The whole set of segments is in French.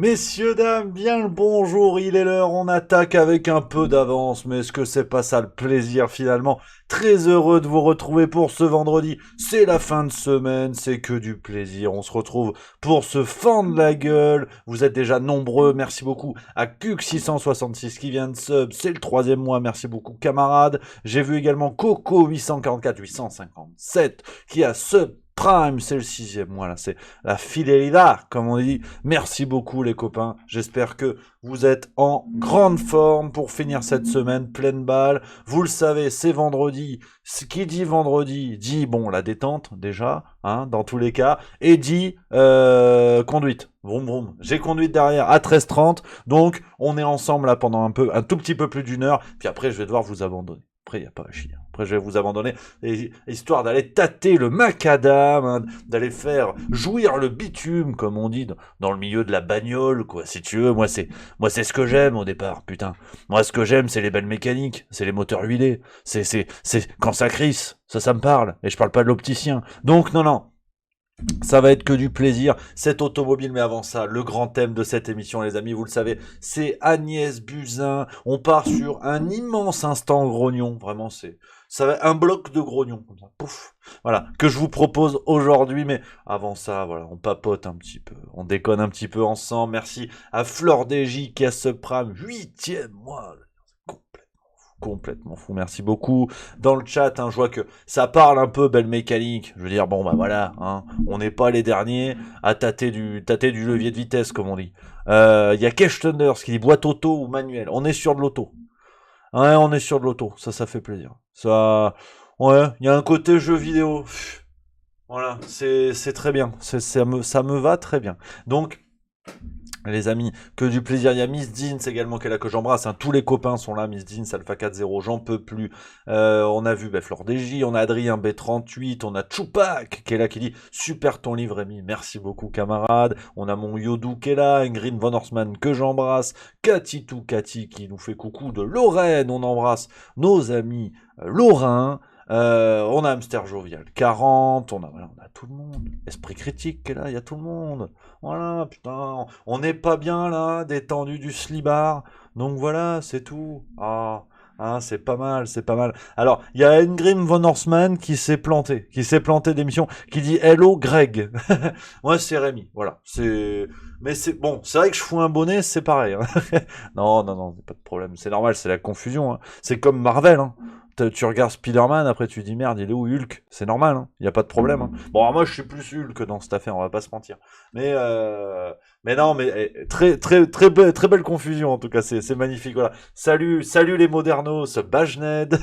Messieurs, dames, bien le bonjour, il est l'heure, on attaque avec un peu d'avance, mais est-ce que c'est pas ça le plaisir finalement? Très heureux de vous retrouver pour ce vendredi, c'est la fin de semaine, c'est que du plaisir, on se retrouve pour se fendre la gueule, vous êtes déjà nombreux, merci beaucoup à Cux666 qui vient de sub, c'est le troisième mois, merci beaucoup camarades, j'ai vu également Coco844-857 qui a sub Prime, c'est le sixième mois là, c'est la fidélité, comme on dit. Merci beaucoup les copains. J'espère que vous êtes en grande forme pour finir cette semaine pleine balle. Vous le savez, c'est vendredi. Ce qui dit vendredi dit bon la détente déjà, hein, dans tous les cas, et dit conduite. Vroom vroom. J'ai conduite derrière à 13h30, donc on est ensemble là pendant un tout petit peu plus d'une heure. Puis après je vais devoir vous abandonner. Après, il n'y a pas à chier. Après, je vais vous abandonner, histoire d'aller tâter le macadam, hein, d'aller faire jouir le bitume, comme on dit, dans le milieu de la bagnole, quoi. Si tu veux, moi, c'est ce que j'aime au départ, putain. Moi, ce que j'aime, c'est les belles mécaniques, c'est les moteurs huilés, c'est quand ça crisse, ça me parle. Et je parle pas de l'opticien. Donc, non. Ça va être que du plaisir, cette automobile, mais avant ça, le grand thème de cette émission, les amis, vous le savez, c'est Agnès Buzyn. On part sur un immense instant grognon, vraiment, ça va être un bloc de grognon, comme ça, pouf, voilà, que je vous propose aujourd'hui, mais avant ça, voilà, on papote un petit peu, on déconne un petit peu ensemble. Merci à Flore DJ qui a ce prime, 8e mois, complètement fou, merci beaucoup. Dans le chat, hein, je vois que ça parle un peu belle mécanique. Je veux dire, bon bah voilà, hein, on n'est pas les derniers à tâter du levier de vitesse, comme on dit. Il y a Cash Thunders qui dit boîte auto ou manuel. On est sur de l'auto. Ouais, on est sur de l'auto. Ça fait plaisir. Ça, ouais, il y a un côté jeu vidéo. Voilà, c'est très bien. Ça me va très bien. Donc, les amis, que du plaisir. Il y a Miss Deans également qui est là, que j'embrasse, hein. Tous les copains sont là. Miss Deans, Alpha 40, j'en peux plus. On a vu Flore DJ, on a Adrien B38, on a Chupac qui est là, qui dit super ton livre Rémi, merci beaucoup camarade. On a mon Yodou qui est là, Ingrid Von Horstman que j'embrasse, Cathy Cathy qui nous fait coucou de Lorraine, on embrasse nos amis lorrains. On a Hamster Jovial 40, on a tout le monde. Esprit critique qui est là, il y a tout le monde. Voilà, putain, on n'est pas bien là, détendu du slibard. Donc voilà, c'est tout. Ah, c'est pas mal, c'est pas mal. Alors, il y a Ingrim Von Horstman qui s'est planté d'émission, qui dit Hello Greg. Moi, c'est Rémi, voilà. Mais c'est bon, c'est vrai que je fous un bonnet, c'est pareil, hein. Non, pas de problème, c'est normal, c'est la confusion, hein. C'est comme Marvel, hein. Tu regardes Spider-Man, après tu dis merde, il est où Hulk? C'est normal, hein. Il y a pas de problème, hein. Bon, alors moi je suis plus Hulk dans cette affaire, on va pas se mentir. Mais non, mais très belle confusion en tout cas, c'est magnifique. Voilà. Salut les modernos, Bajned.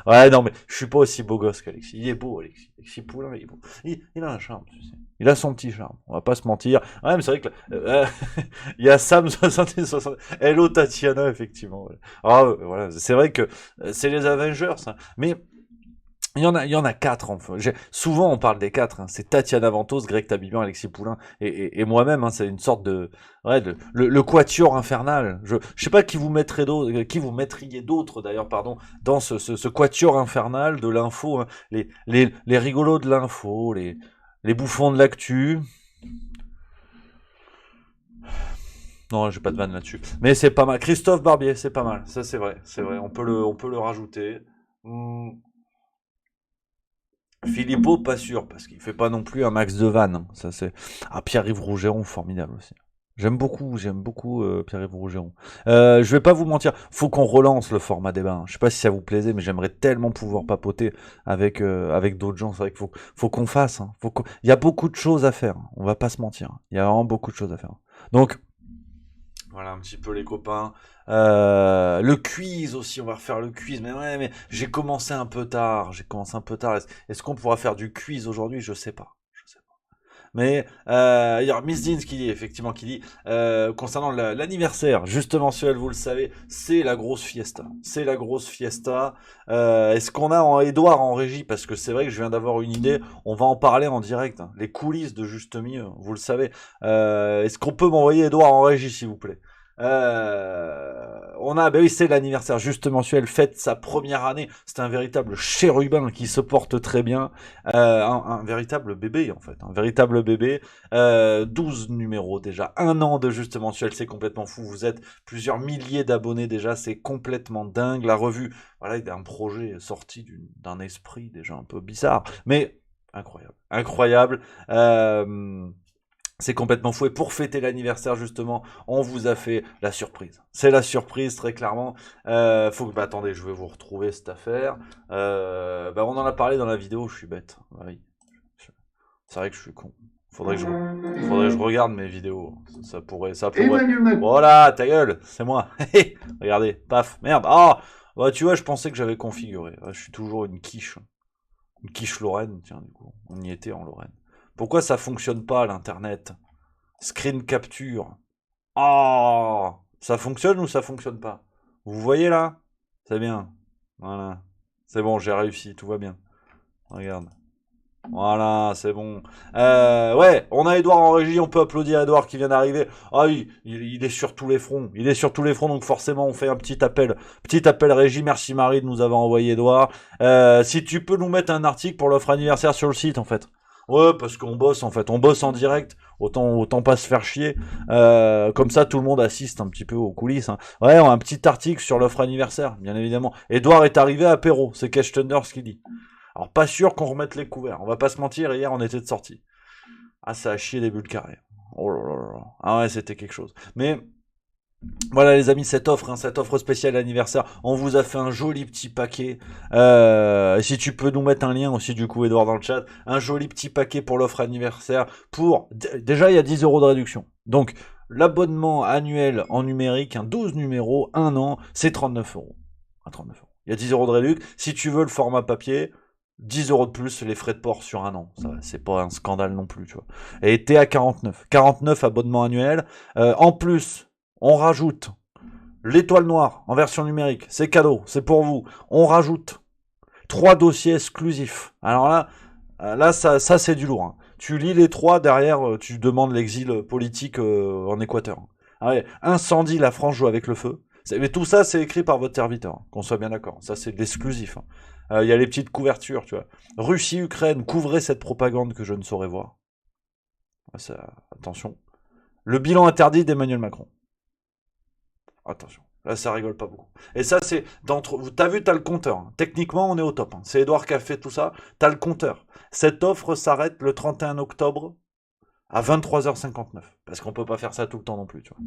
Ouais, non mais je suis pas aussi beau gosse qu'Alexis. Il est beau Alexis. Alexis Poulain, il est beau. Il a un charme, tu sais. Il a son petit charme, on va pas se mentir. Ouais, mais c'est vrai que il y a Sam 60. Hello Tatiana, effectivement. Voilà. Voilà, c'est vrai que c'est les Avengers, hein. Mais il y en a quatre. Enfin. Souvent, on parle des quatre. Hein. C'est Tatiana Ventos, Greg Tabibian, Alexis Poulain et moi-même. Hein. C'est une sorte le quatuor infernal. Je sais pas qui vous mettriez d'autres d'ailleurs, pardon, dans ce quatuor infernal de l'info. Hein. Les rigolos de l'info, les bouffons de l'actu. Non, j'ai pas de vanne là-dessus. Mais c'est pas mal. Christophe Barbier, c'est pas mal. Ça, c'est vrai. C'est vrai. On peut le rajouter. Philippot, pas sûr, parce qu'il fait pas non plus un max de vannes. Hein. Ça, c'est... Ah, Pierre-Yves Rougeron, formidable aussi. J'aime beaucoup Pierre-Yves Rougeron. Je vais pas vous mentir, faut qu'on relance le format débat. Hein. Je sais pas si ça vous plaisait, mais j'aimerais tellement pouvoir papoter avec d'autres gens. C'est vrai qu'il faut qu'on fasse. Hein. Il y a beaucoup de choses à faire. Hein. On va pas se mentir. Il y a vraiment beaucoup de choses à faire. Donc, voilà un petit peu les copains. Le quiz aussi, on va refaire le quiz. Mais ouais, mais j'ai commencé un peu tard. Est-ce qu'on pourra faire du quiz aujourd'hui? Je sais pas. Mais il y a Miss Deans qui dit concernant l'anniversaire, juste mensuel, vous le savez, c'est la grosse fiesta. C'est la grosse fiesta. Est-ce qu'on a Edouard en régie? Parce que c'est vrai que je viens d'avoir une idée. On va en parler en direct. Hein. Les coulisses de Juste Milieu, vous le savez. Est-ce qu'on peut m'envoyer Edouard en régie, s'il vous plaît? Ben oui, c'est l'anniversaire juste mensuel, fête sa première année. C'est un véritable chérubin qui se porte très bien. Un véritable bébé, en fait. Un véritable bébé. 12 numéros déjà. Un an de juste mensuel, c'est complètement fou. Vous êtes plusieurs milliers d'abonnés déjà. C'est complètement dingue. La revue, voilà, il y a un projet sorti d'un esprit déjà un peu bizarre. Mais incroyable. Incroyable. C'est complètement fou. Et pour fêter l'anniversaire, justement, on vous a fait la surprise. C'est la surprise, très clairement. Attendez, je vais vous retrouver cette affaire. On en a parlé dans la vidéo, je suis bête. Ah oui. C'est vrai que je suis con. Faudrait que je regarde mes vidéos. Ça pourrait. Voilà, ta gueule, c'est moi. Regardez, paf, merde. Ah, bah, tu vois, je pensais que j'avais configuré. Je suis toujours une quiche. Une quiche Lorraine, tiens, du coup. On y était en Lorraine. Pourquoi ça fonctionne pas, l'internet? Screen capture. Oh, ça fonctionne ou ça fonctionne pas? Vous voyez là? C'est bien. Voilà. C'est bon, j'ai réussi, tout va bien. Regarde. Voilà, c'est bon. Ouais, on a Edouard en régie, on peut applaudir Edouard qui vient d'arriver. Ah oui, il est sur tous les fronts. Il est sur tous les fronts, donc forcément on fait un petit appel. Petit appel régie, merci Marie de nous avoir envoyé Edouard. Si tu peux nous mettre un article pour l'offre anniversaire sur le site en fait. Ouais, parce qu'on bosse en fait, on bosse en direct. Autant pas se faire chier. Comme ça, tout le monde assiste un petit peu aux coulisses. Hein. Ouais, on a un petit article sur l'offre anniversaire, bien évidemment. Edouard est arrivé à apéro, c'est Cash Thunder ce qu'il dit. Alors pas sûr qu'on remette les couverts. On va pas se mentir, hier on était de sortie. Ah, ça a chié des bulles carrées. Oh là là là. Ah ouais, c'était quelque chose. Mais voilà les amis, cette offre spéciale anniversaire, on vous a fait un joli petit paquet. Si tu peux nous mettre un lien aussi du coup Edouard dans le chat, un joli petit paquet pour l'offre anniversaire. Déjà il y a 10 euros de réduction. Donc l'abonnement annuel en numérique, 12 numéros, 1 an, c'est 39 euros. 39 euros. Il y a 10 euros de réduction. Si tu veux le format papier, 10 euros de plus les frais de port sur 1 an. Ça, c'est pas un scandale non plus, tu vois. Et t'es à 49. 49 abonnements annuels. En plus, on rajoute l'étoile noire en version numérique. C'est cadeau, c'est pour vous. On rajoute 3 dossiers exclusifs. Alors là, ça c'est du lourd. Hein. Tu lis les 3, derrière, tu demandes l'exil politique en Équateur. Ah ouais, incendie, la France joue avec le feu. Mais tout ça, c'est écrit par votre serviteur, hein, qu'on soit bien d'accord. Ça, c'est de l'exclusif. Il y a les petites couvertures, tu vois. Russie-Ukraine, couvrez cette propagande que je ne saurais voir. Ça, attention. Le bilan interdit d'Emmanuel Macron. Attention. Là, ça rigole pas beaucoup. Et ça, c'est t'as vu, t'as le compteur. Hein. Techniquement, on est au top. Hein. C'est Edouard qui a fait tout ça. T'as le compteur. Cette offre s'arrête le 31 octobre à 23h59. Parce qu'on peut pas faire ça tout le temps non plus, tu vois.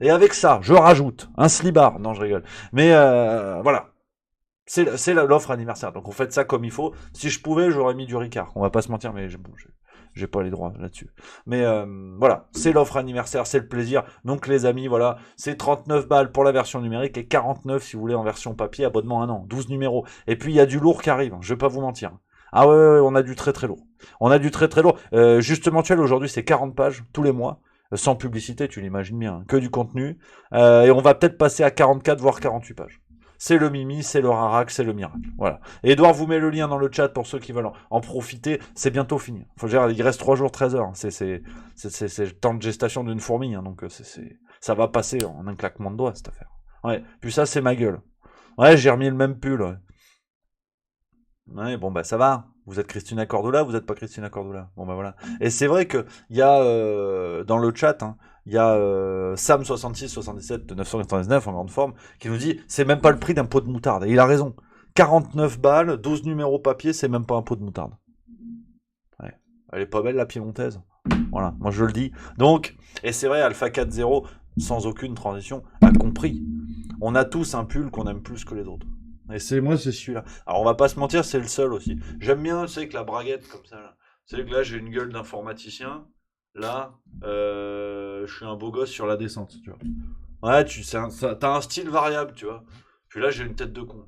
Et avec ça, je rajoute un slibard. Non, je rigole. Mais voilà. C'est l'offre anniversaire. Donc, on fait ça comme il faut. Si je pouvais, j'aurais mis du Ricard. On va pas se mentir, mais j'ai pas les droits là-dessus. Mais voilà, c'est l'offre anniversaire, c'est le plaisir. Donc les amis, voilà, c'est 39 balles pour la version numérique et 49 si vous voulez en version papier, abonnement 1 an, 12 numéros. Et puis il y a du lourd qui arrive, hein, je vais pas vous mentir. Ah ouais, on a du très très lourd. On a du très très lourd. Juste mensuel aujourd'hui, c'est 40 pages tous les mois. Sans publicité, tu l'imagines bien, hein, que du contenu. Et on va peut-être passer à 44 voire 48 pages. C'est le Mimi, c'est le Rarac, c'est le miracle. Voilà. Et Edouard vous met le lien dans le chat pour ceux qui veulent en profiter. C'est bientôt fini. Faut dire, il reste 3 jours, 13 heures. C'est le temps de gestation d'une fourmi. Hein, donc ça va passer en un claquement de doigts, cette affaire. Ouais. Puis ça, c'est ma gueule. Ouais, j'ai remis le même pull. Ouais. Ouais, bon, bah ça va. Vous êtes Christina Cordula, vous n'êtes pas Christina Cordula. Bon, bah voilà. Et c'est vrai qu'il y a dans le chat, hein, il y a Sam6677 de 999 en grande forme qui nous dit c'est même pas le prix d'un pot de moutarde. Et il a raison. 49 balles, 12 numéros papier, c'est même pas un pot de moutarde. Ouais. Elle est pas belle la piémontaise. Voilà, moi je le dis. Donc, et c'est vrai, Alpha 4.0, sans aucune transition, a compris. On a tous un pull qu'on aime plus que les autres. Et c'est celui-là. Alors on va pas se mentir, c'est le seul aussi. J'aime bien, tu sais, que la braguette comme ça. Là. Tu sais que là j'ai une gueule d'informaticien. Là, je suis un beau gosse sur la descente, tu vois. Ouais, t'as un style variable, tu vois. Puis là j'ai une tête de con.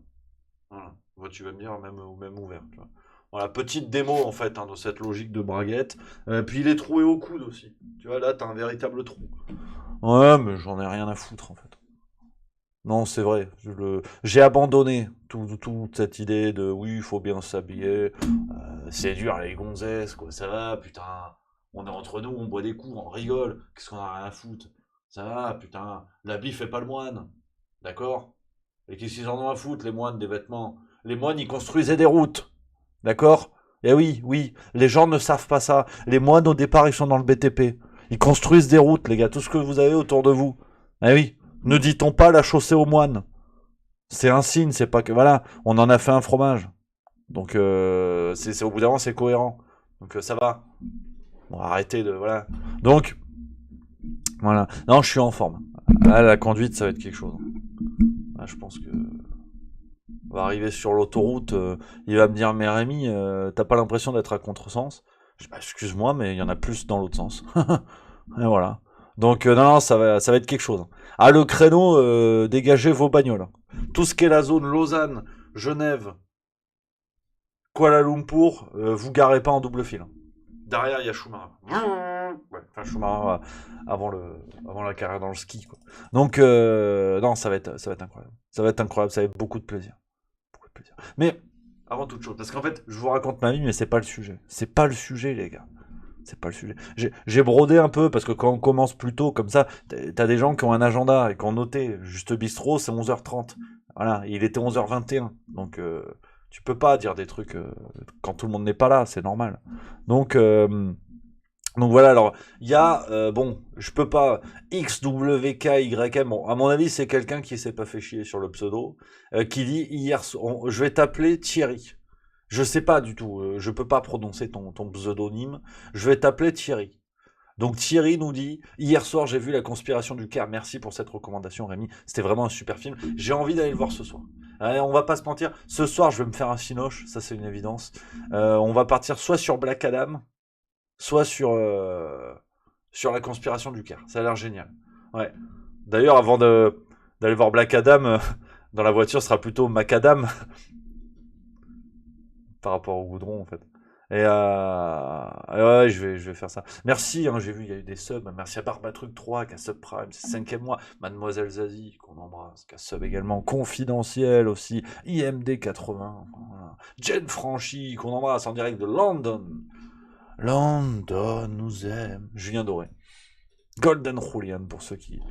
Voilà. Ouais, tu vas me dire même ouvert, tu vois. Voilà, petite démo en fait hein, de cette logique de braguette. Puis il est troué au coude aussi. Tu vois, là t'as un véritable trou. Ouais, mais j'en ai rien à foutre en fait. Non, c'est vrai. J'ai abandonné toute cette idée de oui, il faut bien s'habiller, séduire les gonzesses, quoi. Ça va, putain. On est entre nous, on boit des coups, on rigole. Qu'est-ce qu'on a rien à foutre? Ça va, putain, l'habit fait pas le moine. D'accord? Et qu'est-ce qu'ils en ont à foutre, les moines, des vêtements? Les moines, ils construisaient des routes. D'accord? Eh oui, oui, les gens ne savent pas ça. Les moines, au départ, ils sont dans le BTP. Ils construisent des routes, les gars, tout ce que vous avez autour de vous. Eh oui, ne dit-on pas la chaussée aux moines? C'est un signe, c'est pas que... Voilà, on en a fait un fromage. Donc, au bout d'un moment, c'est cohérent. Donc, ça va. Bon, arrêtez de... Voilà. Donc, voilà. Non, je suis en forme. Là, la conduite, ça va être quelque chose. Là, je pense que... On va arriver sur l'autoroute, il va me dire, mais Rémi, t'as pas l'impression d'être à contresens? Je dis, bah, excuse-moi, mais il y en a plus dans l'autre sens. Et voilà. Donc, non, non, ça va être quelque chose. Ah, le créneau, dégagez vos bagnoles. Tout ce qui est la zone Lausanne, Genève, Kuala Lumpur, vous garez pas en double fil. Derrière, il y a Schumacher. Ouais, enfin, Schumacher avant la carrière dans le ski, quoi. Donc, non, ça va être incroyable. Ça va être incroyable, ça va être beaucoup de plaisir. Beaucoup de plaisir. Mais, avant toute chose, parce qu'en fait, je vous raconte ma vie, mais c'est pas le sujet. C'est pas le sujet, les gars. C'est pas le sujet. J'ai brodé un peu, parce que quand on commence plus tôt, comme ça, t'as des gens qui ont un agenda et qui ont noté, juste bistrot, c'est 11h30. Voilà, il était 11h21. Donc, tu peux pas dire des trucs quand tout le monde n'est pas là, c'est normal. Donc, voilà, alors, il y a, bon, je peux pas, XWKYM, bon, à mon avis, c'est quelqu'un qui s'est pas fait chier sur le pseudo, qui dit, je vais t'appeler Thierry. Je sais pas du tout, je peux pas prononcer ton pseudonyme, je vais t'appeler Thierry. Donc Thierry nous dit, hier soir j'ai vu La Conspiration du Caire, merci pour cette recommandation Rémi, c'était vraiment un super film, j'ai envie d'aller le voir ce soir. Allez, on va pas se mentir, ce soir je vais me faire un cinoche, ça c'est une évidence. On va partir soit sur Black Adam, soit sur La Conspiration du Caire, ça a l'air génial. Ouais. D'ailleurs avant d'aller voir Black Adam, dans la voiture ce sera plutôt Macadam, par rapport au goudron en fait. Et ouais, je vais faire ça. Merci, hein, j'ai vu, il y a eu des subs. Merci à Barbatruc 3 qui a sub Prime, c'est 5e mois. Mademoiselle Zazie, qu'on embrasse, qui a sub également. Confidentiel aussi. IMD 80. Voilà. Jen Franchi, qu'on embrasse en direct de London. London nous aime. Julien Doré. Golden Julian pour ceux qui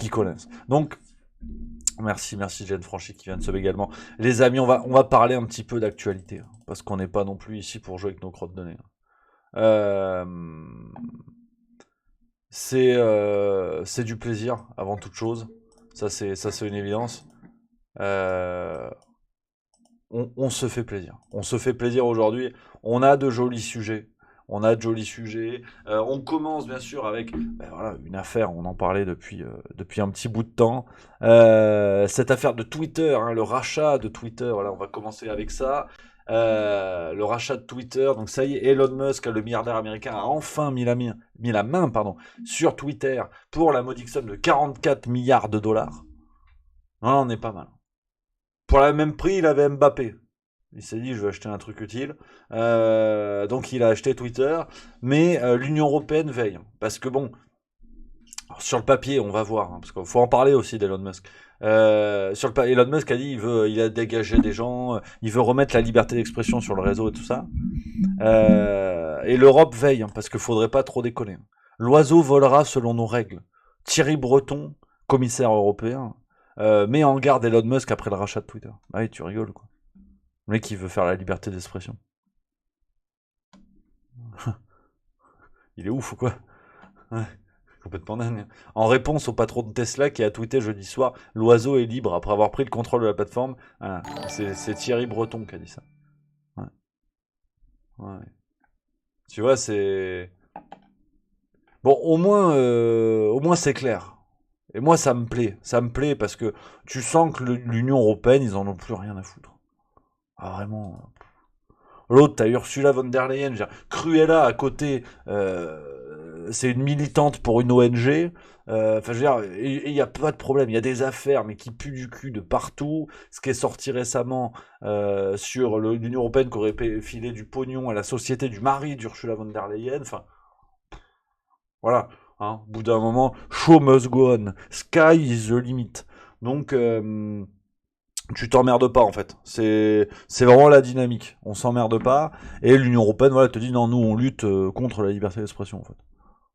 connaissent. Donc, merci Jen Franchi qui vient de sub également. Les amis, on va parler un petit peu d'actualité, hein, parce qu'on n'est pas non plus ici pour jouer avec nos crottes de nez. Euh, c'est du plaisir avant toute chose. Ça c'est une évidence. On se fait plaisir. On se fait plaisir aujourd'hui. On a de jolis sujets. On commence bien sûr avec voilà, une affaire, on en parlait depuis un petit bout de temps. Cette affaire de Twitter, hein, le rachat de Twitter, voilà, on va commencer avec ça. Le rachat de Twitter, donc ça y est, Elon Musk, le milliardaire américain, a enfin mis la main sur Twitter pour la modique somme de 44 milliards de dollars. Non, on est pas mal. Pour le même prix, il avait Mbappé. Il s'est dit, je vais acheter un truc utile. Donc il a acheté Twitter. Mais l'Union Européenne veille. Parce que bon, sur le papier, on va voir. Hein, parce qu'il faut en parler aussi d'Elon Musk. Elon Musk a dit, il a dégagé des gens. Il veut remettre la liberté d'expression sur le réseau et tout ça. Et l'Europe veille. Hein, parce qu'il faudrait pas trop déconner. L'oiseau volera selon nos règles. Thierry Breton, commissaire européen, met en garde Elon Musk après le rachat de Twitter. Ah oui, tu rigoles quoi. Le mec qui veut faire la liberté d'expression. Il est ouf ou quoi? Ouais, complètement dingue. En réponse au patron de Tesla qui a tweeté jeudi soir, l'oiseau est libre après avoir pris le contrôle de la plateforme. Ah, c'est Thierry Breton qui a dit ça. Ouais. Ouais. Tu vois, c'est... Bon, au moins c'est clair. Et moi, ça me plaît. Ça me plaît parce que tu sens que l'Union Européenne, ils en ont plus rien à foutre. Ah, vraiment. L'autre, t'as Ursula von der Leyen, Cruella à côté, c'est une militante pour une ONG. Enfin, je veux dire, il n'y a pas de problème. Il y a des affaires, mais qui puent du cul de partout. Ce qui est sorti récemment sur l'Union Européenne qui aurait filé du pognon à la société du mari d'Ursula von der Leyen. Enfin, voilà. Hein, au bout d'un moment, show must go on. Sky is the limit. Donc, tu t'emmerdes pas en fait. C'est vraiment la dynamique. On s'emmerde pas. Et l'Union Européenne, voilà, te dit non, nous on lutte contre la liberté d'expression en fait.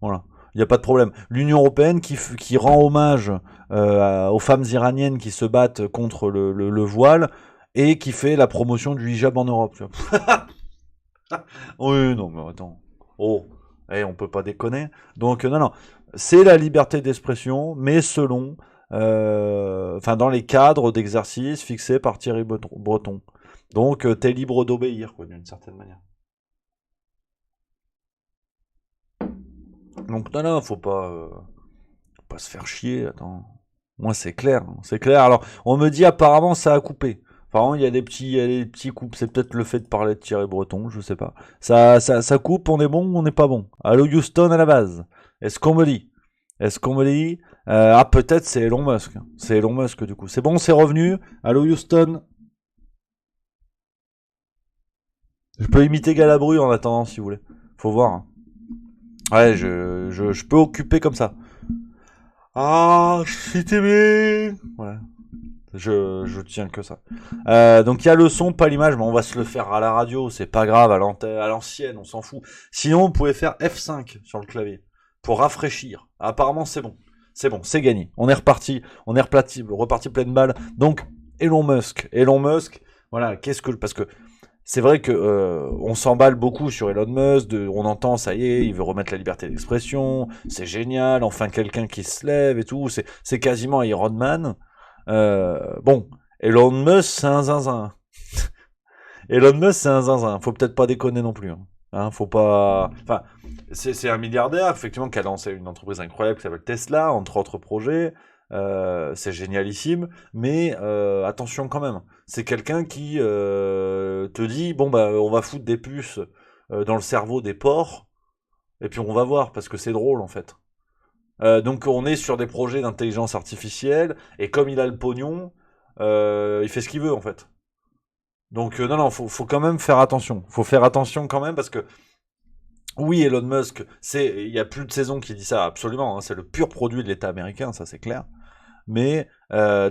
Voilà. Il n'y a pas de problème. L'Union européenne qui rend hommage aux femmes iraniennes qui se battent contre le voile et qui fait la promotion du hijab en Europe. Tu vois. Oui, non, mais attends. Oh, on peut pas déconner. Donc, non, non. C'est la liberté d'expression, mais selon, enfin, dans les cadres d'exercice fixés par Thierry Breton. Donc, t'es libre d'obéir, quoi, d'une certaine manière. Donc, non, non, faut pas se faire chier, attends. Moi, c'est clair, hein, c'est clair. Alors, on me dit apparemment ça a coupé. Apparemment, il y a des petits coupes. C'est peut-être le fait de parler de Thierry Breton, je sais pas. Ça coupe, on est bon ou on n'est pas bon. Allô Houston à la base. Est-ce qu'on me dit Est-ce qu'on me dit Ah, peut-être c'est Elon Musk. C'est Elon Musk du coup. C'est bon, c'est revenu. Allô Houston. Je peux imiter Galabru en attendant si vous voulez. Faut voir, hein. Ouais, je peux occuper comme ça. Ah, je t'aimé. Voilà. Je tiens que ça. Donc il y a le son, pas l'image, mais on va se le faire à la radio, c'est pas grave, à l'ancienne, on s'en fout. Sinon, vous pouvez faire F5 sur le clavier pour rafraîchir. Apparemment, c'est bon. C'est bon, c'est gagné. On est reparti, reparti pleine balle. Donc, Elon Musk, voilà, parce que c'est vrai que on s'emballe beaucoup sur Elon Musk, on entend ça y est, il veut remettre la liberté d'expression, c'est génial, enfin quelqu'un qui se lève et tout, c'est quasiment Iron Man. Bon, Elon Musk, c'est un zinzin. Elon Musk, c'est un zinzin. Faut peut-être pas déconner non plus. Hein, faut pas. Enfin, c'est un milliardaire, effectivement, qui a lancé une entreprise incroyable qui s'appelle Tesla, entre autres projets. C'est génialissime, mais attention quand même. C'est quelqu'un qui te dit bon bah on va foutre des puces dans le cerveau des porcs et puis on va voir parce que c'est drôle en fait. Donc on est sur des projets d'intelligence artificielle, et comme il a le pognon, il fait ce qu'il veut en fait. Donc non, non, faut quand même faire attention. Faut faire attention quand même parce que oui, Elon Musk, il y a plus de saison qui dit ça absolument. Hein, c'est le pur produit de l'État américain, ça c'est clair. Mais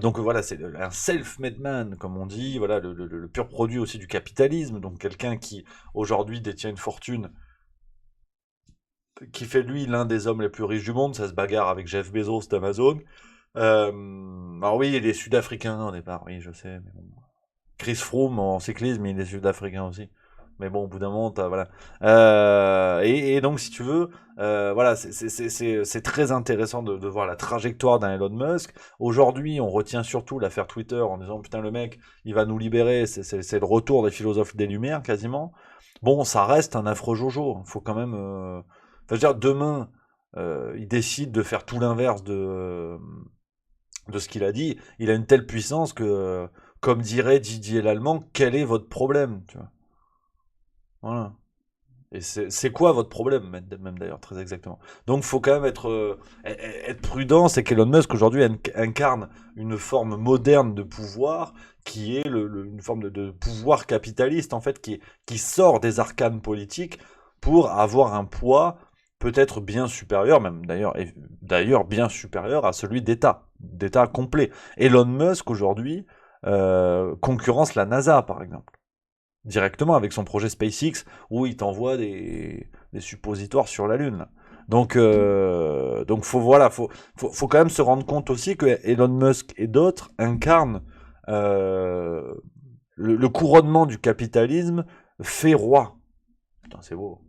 donc voilà, c'est un self-made man, comme on dit. Voilà, le pur produit aussi du capitalisme. Donc quelqu'un qui aujourd'hui détient une fortune qui fait de lui l'un des hommes les plus riches du monde. Ça se bagarre avec Jeff Bezos d'Amazon. Alors oui, il est sud-africain au départ, oui, je sais. Mais bon. Chris Froome en cyclisme, il est sud-africain aussi. Mais bon, au bout d'un moment, voilà. Et donc, si tu veux, voilà, c'est très intéressant de voir la trajectoire d'un Elon Musk. Aujourd'hui, on retient surtout l'affaire Twitter en disant putain, le mec, il va nous libérer. C'est le retour des philosophes des Lumières quasiment. Bon, ça reste un affreux Jojo. Faut quand même. Enfin, je veux dire, demain, il décide de faire tout l'inverse de ce qu'il a dit. Il a une telle puissance que, comme dirait Didier Lallemand, quel est votre problème, tu vois. Voilà. Et c'est quoi votre problème, même d'ailleurs, très exactement. Donc, faut quand même être prudent. C'est qu'Elon Musk aujourd'hui incarne une forme moderne de pouvoir qui est une forme de pouvoir capitaliste en fait qui sort des arcanes politiques pour avoir un poids peut-être bien supérieur, même d'ailleurs bien supérieur à celui d'État complet. Elon Musk aujourd'hui concurrence la NASA par exemple directement avec son projet SpaceX où il t'envoie des suppositoires sur la Lune. Donc faut quand même se rendre compte aussi que Elon Musk et d'autres incarnent euh, le couronnement du capitalisme fait roi. Putain, c'est beau.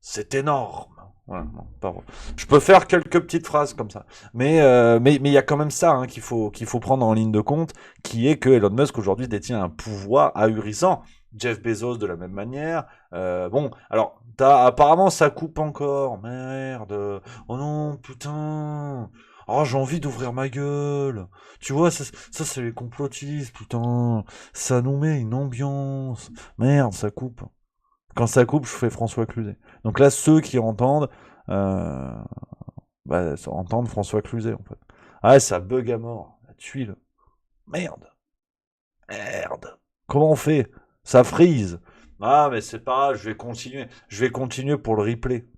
C'est énorme. Voilà, non, pas... Je peux faire quelques petites phrases comme ça, mais il y a quand même ça hein, qu'il faut prendre en ligne de compte, qui est que Elon Musk aujourd'hui détient un pouvoir ahurissant. Jeff Bezos de la même manière. Bon, alors apparemment ça coupe encore. Merde. Oh non, putain. Oh, j'ai envie d'ouvrir ma gueule. Tu vois, ça c'est les complotistes, putain. Ça nous met une ambiance. Merde, ça coupe. Quand ça coupe, je fais François Cluzet. Donc là, ceux qui entendent, euh, entendent François Cluzet, en fait. Ah, ça bug à mort. La tuile. Merde. Merde. Comment on fait? Ça freeze. Ah, mais c'est pas grave, je vais continuer. Je vais continuer pour le replay.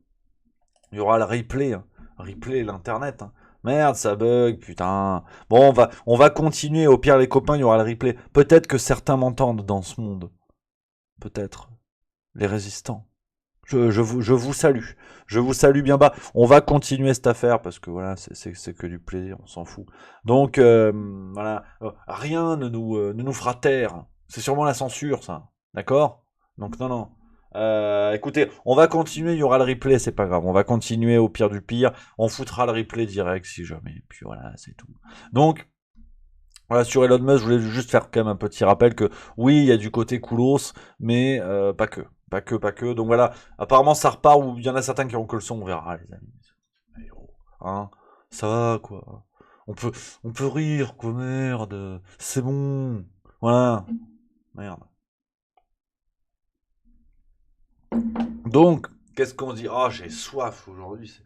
Il y aura le replay. Hein. Replay, l'internet. Hein. Merde, ça bug, putain. Bon, on va continuer. Au pire, les copains, il y aura le replay. Peut-être que certains m'entendent dans ce monde. Peut-être. Les résistants. Je vous salue. Je vous salue bien bas. On va continuer cette affaire parce que voilà, c'est que du plaisir, on s'en fout. Donc voilà, rien ne nous fera taire. C'est sûrement la censure, ça. D'accord? Donc non, non. Écoutez, on va continuer, il y aura le replay, c'est pas grave. On va continuer au pire du pire. On foutra le replay direct si jamais. Et puis voilà, c'est tout. Donc, voilà, sur Elon Musk, je voulais juste faire quand même un petit rappel que oui, il y a du côté coolos, mais pas que. Pas que, pas que. Donc voilà, apparemment ça repart où il y en a certains qui ont que le son, on verra les amis. Allez, oh, hein, ça va quoi. On peut, on peut rire quoi, merde. C'est bon. Voilà, merde. Donc, qu'est-ce qu'on dit? Ah, j'ai soif aujourd'hui, c'est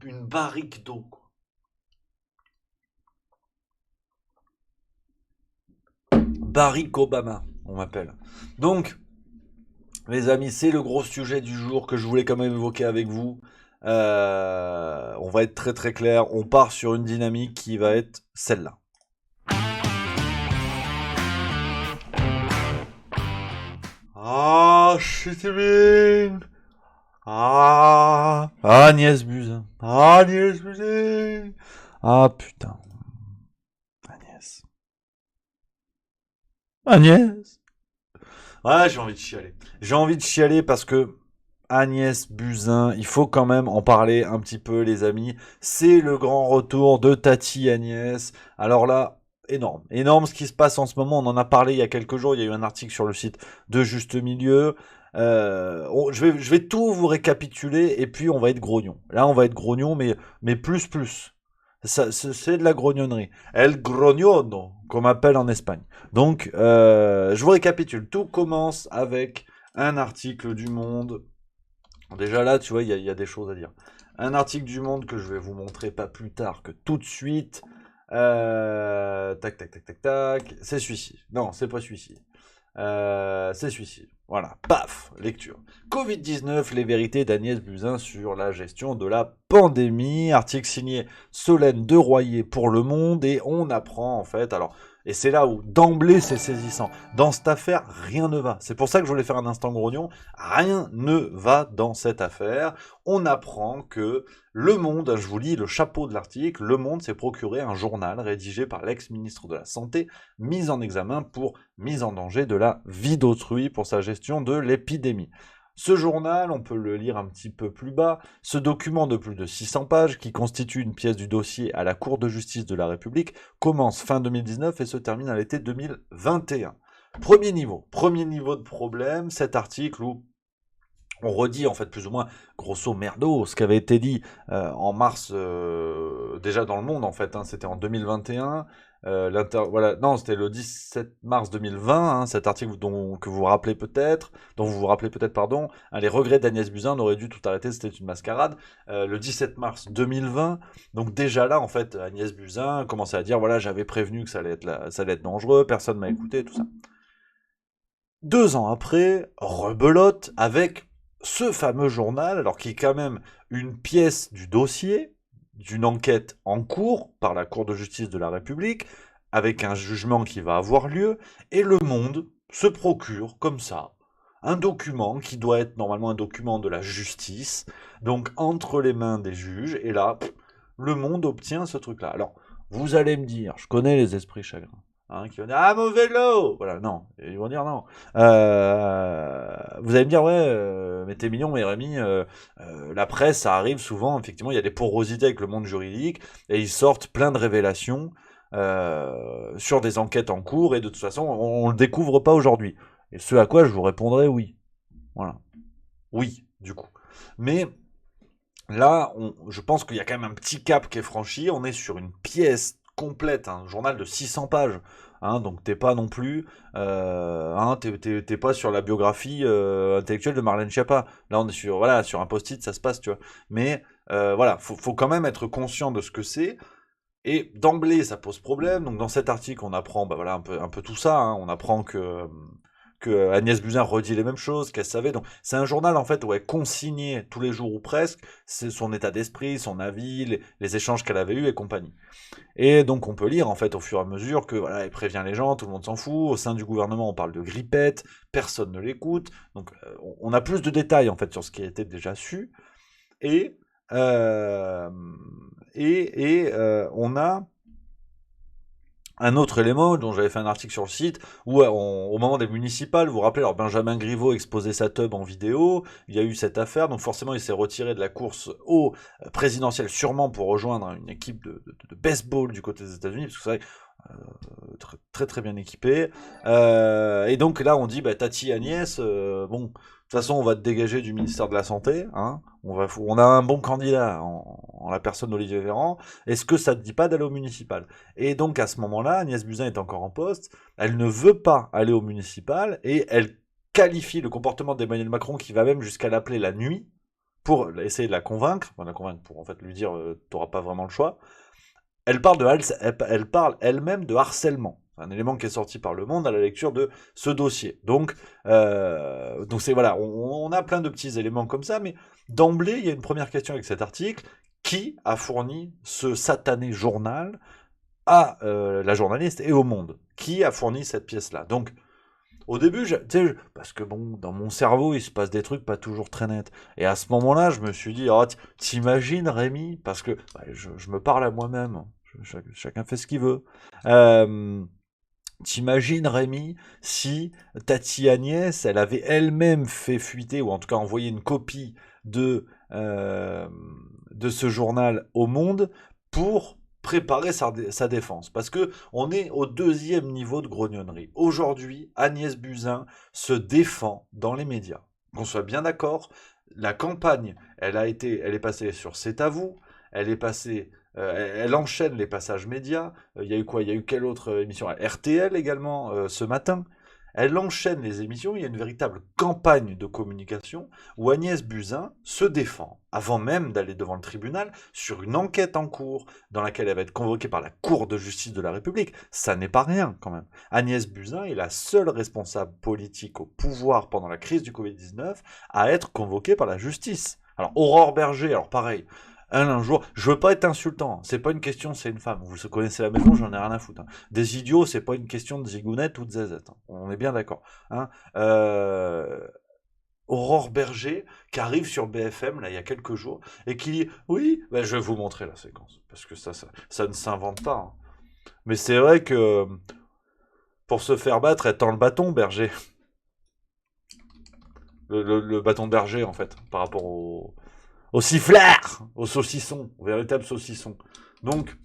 une barrique d'eau quoi. Barack Obama, on m'appelle. Donc, les amis, c'est le gros sujet du jour que je voulais quand même évoquer avec vous. On va être très très clair. On part sur une dynamique qui va être celle-là. Ah, Chutibin. Ah, Agnès Buzyn. Agnès Buzyn. Ah putain. Agnès. Agnès. Ouais, j'ai envie de chialer. J'ai envie de chialer parce que Agnès Buzyn, il faut quand même en parler un petit peu, les amis. C'est le grand retour de Tati Agnès. Alors là, énorme. Énorme ce qui se passe en ce moment. On en a parlé il y a quelques jours. Il y a eu un article sur le site de Juste Milieu. Je vais tout vous récapituler et puis on va être grognon. Là, on va être grognon, mais plus, plus. C'est de la grognonnerie. El grognono, comme on appelle en Espagne. Donc, je vous récapitule. Tout commence avec un article du Monde. Déjà là, tu vois, il y a des choses à dire. Un article du Monde que je vais vous montrer pas plus tard que tout de suite. Tac, tac, tac, tac, tac. C'est celui-ci. Non, c'est pas celui-ci. C'est celui-ci. Voilà, paf, lecture. Covid-19, les vérités d'Agnès Buzyn sur la gestion de la pandémie. Article signé Solène Deroyer pour Le Monde. Et on apprend en fait, alors, et c'est là où d'emblée c'est saisissant. Dans cette affaire, rien ne va. C'est pour ça que je voulais faire un instant grognon. Rien ne va dans cette affaire. On apprend que Le Monde, je vous lis le chapeau de l'article, Le Monde s'est procuré un journal rédigé par l'ex-ministre de la Santé, mis en examen pour mise en danger de la vie d'autrui pour sa gestion de l'épidémie. Ce journal, on peut le lire un petit peu plus bas, ce document de plus de 600 pages, qui constitue une pièce du dossier à la Cour de justice de la République, commence fin 2019 et se termine à l'été 2021. Premier niveau de problème, cet article où on redit en fait plus ou moins grosso merdo ce qui avait été dit en mars déjà dans le monde en fait, hein, c'était en 2021. Voilà, non, c'était le 17 mars 2020, hein, cet article que vous vous rappelez peut-être, dont vous vous rappelez peut-être, pardon, hein, les regrets d'Agnès Buzyn, on aurait dû tout arrêter, c'était une mascarade, le 17 mars 2020, donc déjà là, en fait, Agnès Buzyn commençait à dire, voilà, j'avais prévenu que ça allait être dangereux, personne m'a écouté, tout ça. 2 ans après, rebelote avec ce fameux journal, alors qui est quand même une pièce du dossier d'une enquête en cours par la Cour de justice de la République, avec un jugement qui va avoir lieu, et Le Monde se procure comme ça un document qui doit être normalement un document de la justice, donc entre les mains des juges, et là, Le Monde obtient ce truc-là. Alors, vous allez me dire, je connais les esprits chagrins, hein, qui vont dire ah mon vélo, voilà, non, ils vont dire non. Vous allez me dire ouais, mais t'es mignon, mais Rémi, la presse, ça arrive souvent, effectivement, il y a des porosités avec le monde juridique et ils sortent plein de révélations sur des enquêtes en cours et de toute façon, on le découvre pas aujourd'hui. Et ce à quoi je vous répondrai oui, voilà, oui, du coup. Mais là, je pense qu'il y a quand même un petit cap qui est franchi. On est sur une pièce complète, un journal de 600 pages. Hein, donc t'es pas non plus, hein, t'es pas sur la biographie intellectuelle de Marlène Schiappa. Là, on est sur, voilà, sur un post-it, ça se passe, tu vois. Mais voilà, faut quand même être conscient de ce que c'est. Et d'emblée, ça pose problème. Donc dans cet article, on apprend, bah voilà, un peu tout ça. Hein. On apprend que Agnès Buzyn redit les mêmes choses, qu'elle savait. Donc c'est un journal en fait où elle consignait tous les jours ou presque son état d'esprit, son avis, les échanges qu'elle avait eus et compagnie. Et donc on peut lire en fait au fur et à mesure que voilà, elle prévient les gens, tout le monde s'en fout. Au sein du gouvernement, on parle de grippette, personne ne l'écoute. Donc on a plus de détails en fait sur ce qui a été déjà su. Et on a un autre élément dont j'avais fait un article sur le site, où au moment des municipales, vous vous rappelez, alors Benjamin Griveaux exposait sa teub en vidéo, il y a eu cette affaire, donc forcément il s'est retiré de la course au présidentiel, sûrement pour rejoindre une équipe de baseball du côté des États-Unis, parce que c'est vrai, très très bien équipé. Et donc là on dit, bah, Tati Agnès, bon, de toute façon on va te dégager du ministère de la Santé, hein, on a un bon candidat en la personne d'Olivier Véran, est-ce que ça te dit pas d'aller au municipal? Et donc à ce moment-là, Agnès Buzyn est encore en poste, elle ne veut pas aller au municipal, et elle qualifie le comportement d'Emmanuel Macron, qui va même jusqu'à l'appeler la nuit, pour essayer de la convaincre, pour en fait lui dire t'auras pas vraiment le choix. Elle parle elle-même de harcèlement, un élément qui est sorti par Le Monde à la lecture de ce dossier. Donc c'est voilà, on a plein de petits éléments comme ça, mais d'emblée il y a une première question avec cet article: qui a fourni ce satané journal à la journaliste et au Monde? Qui a fourni cette pièce-là? Donc au début, parce que bon, dans mon cerveau, il se passe des trucs pas toujours très nets. Et à ce moment-là, je me suis dit, oh, t'imagines, Rémi, parce que bah, je me parle à moi-même. Chacun fait ce qu'il veut. T'imagines, Rémi, si Tati Agnès, elle avait elle-même fait fuiter, ou en tout cas envoyé une copie de ce journal au Monde pour préparer sa défense. Parce que on est au deuxième niveau de grognonnerie. Aujourd'hui, Agnès Buzyn se défend dans les médias. Qu'on soit bien d'accord, la campagne, elle est passée sur C'est à vous, elle est passée, elle enchaîne les passages médias. Il y a eu quoi? Il y a eu quelle autre émission? RTL également ce matin. Elle enchaîne les émissions, il y a une véritable campagne de communication où Agnès Buzyn se défend, avant même d'aller devant le tribunal, sur une enquête en cours dans laquelle elle va être convoquée par la Cour de justice de la République. Ça n'est pas rien quand même. Agnès Buzyn est la seule responsable politique au pouvoir pendant la crise du Covid-19 à être convoquée par la justice. Alors Aurore Berger, alors pareil, un jour, je veux pas être insultant, c'est pas une question, c'est une femme. Vous connaissez la maison, j'en ai rien à foutre. Hein. Des idiots, c'est pas une question de zigounette ou de zazette. Hein. On est bien d'accord. Hein. Aurore Berger, qui arrive sur BFM, là, il y a quelques jours, et qui dit, oui, ben, je vais vous montrer la séquence, parce que ça ne s'invente pas. Hein. Mais c'est vrai que, pour se faire battre, elle tend le bâton, Berger. Le bâton de Berger, en fait, par rapport au sifflard, au saucisson, au véritable saucisson. Donc,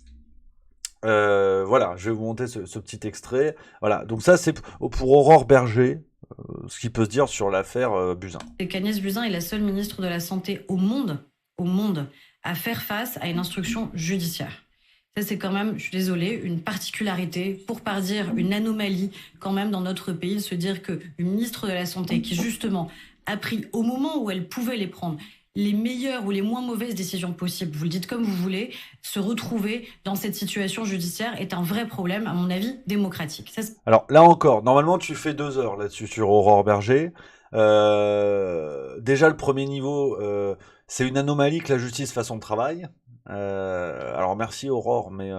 voilà, je vais vous monter ce petit extrait. Voilà, donc ça c'est pour Aurore Berger, ce qui peut se dire sur l'affaire Buzyn. C'est qu'Agnès Buzyn est la seule ministre de la Santé au monde, à faire face à une instruction judiciaire. Ça, c'est quand même, je suis désolée, une particularité, pour pas dire une anomalie quand même dans notre pays, de se dire qu'une ministre de la Santé qui justement a pris au moment où elle pouvait les prendre, les meilleures ou les moins mauvaises décisions possibles, vous le dites comme vous voulez, se retrouver dans cette situation judiciaire est un vrai problème, à mon avis, démocratique. Alors là encore, normalement tu fais 2 heures là-dessus sur Aurore Berger. Déjà le premier niveau, c'est une anomalie que la justice fasse son travail. Alors merci Aurore, mais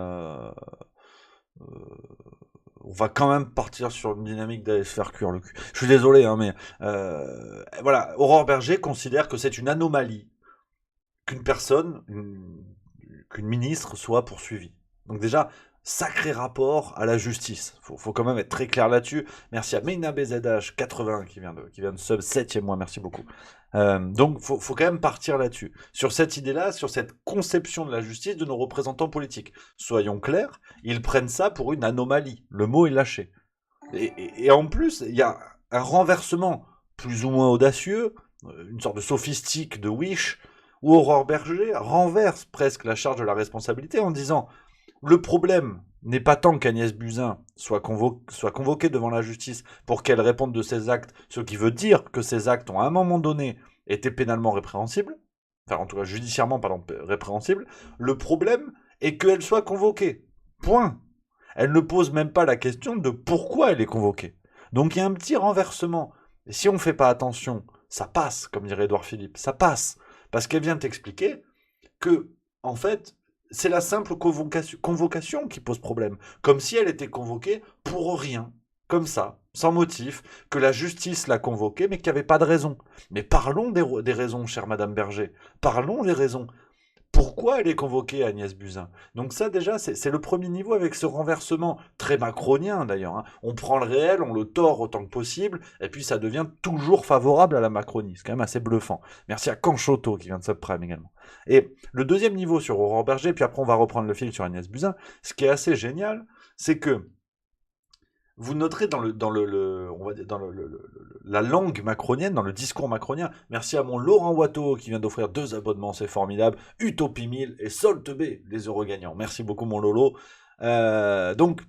on va quand même partir sur une dynamique d'aller se faire cuire le cul. Je suis désolé, hein, mais voilà, Aurore Berger considère que c'est une anomalie qu'une personne, qu'une ministre soit poursuivie. Donc déjà, sacré rapport à la justice. Faut quand même être très clair là-dessus. Merci à Meina BZH 80 qui vient de sub 7e mois, merci beaucoup. Donc faut quand même partir là-dessus. Sur cette idée-là, sur cette conception de la justice de nos représentants politiques. Soyons clairs, ils prennent ça pour une anomalie. Le mot est lâché. Et en plus, il y a un renversement plus ou moins audacieux, une sorte de sophistique de Wish, où Aurore Berger renverse presque la charge de la responsabilité en disant: le problème n'est pas tant qu'Agnès Buzyn soit convoquée devant la justice pour qu'elle réponde de ses actes, ce qui veut dire que ces actes ont à un moment donné été pénalement répréhensibles, enfin en tout cas judiciairement répréhensibles. Le problème est qu'elle soit convoquée. Point. Elle ne pose même pas la question de pourquoi elle est convoquée. Donc il y a un petit renversement. Et si on ne fait pas attention, ça passe, comme dirait Édouard Philippe, ça passe. Parce qu'elle vient t'expliquer que, en fait, c'est la simple convocation qui pose problème. Comme si elle était convoquée pour rien, comme ça, sans motif, que la justice l'a convoquée, mais qu'il n'y avait pas de raison. Mais parlons des raisons, chère Madame Berger. Parlons des raisons. Pourquoi elle est convoquée, Agnès Buzyn? Donc ça déjà, c'est le premier niveau avec ce renversement très macronien d'ailleurs. Hein. On prend le réel, on le tord autant que possible, et puis ça devient toujours favorable à la Macronie. C'est quand même assez bluffant. Merci à Canchoto qui vient de Subprime également. Et le deuxième niveau sur Aurore Berger, puis après on va reprendre le fil sur Agnès Buzyn, ce qui est assez génial, c'est que vous noterez on va dire la langue macronienne, dans le discours macronien. Merci à mon Laurent Watteau qui vient d'offrir 2 abonnements, c'est formidable. Utopie 1000 et Solte B, les euros gagnants. Merci beaucoup mon Lolo. Donc,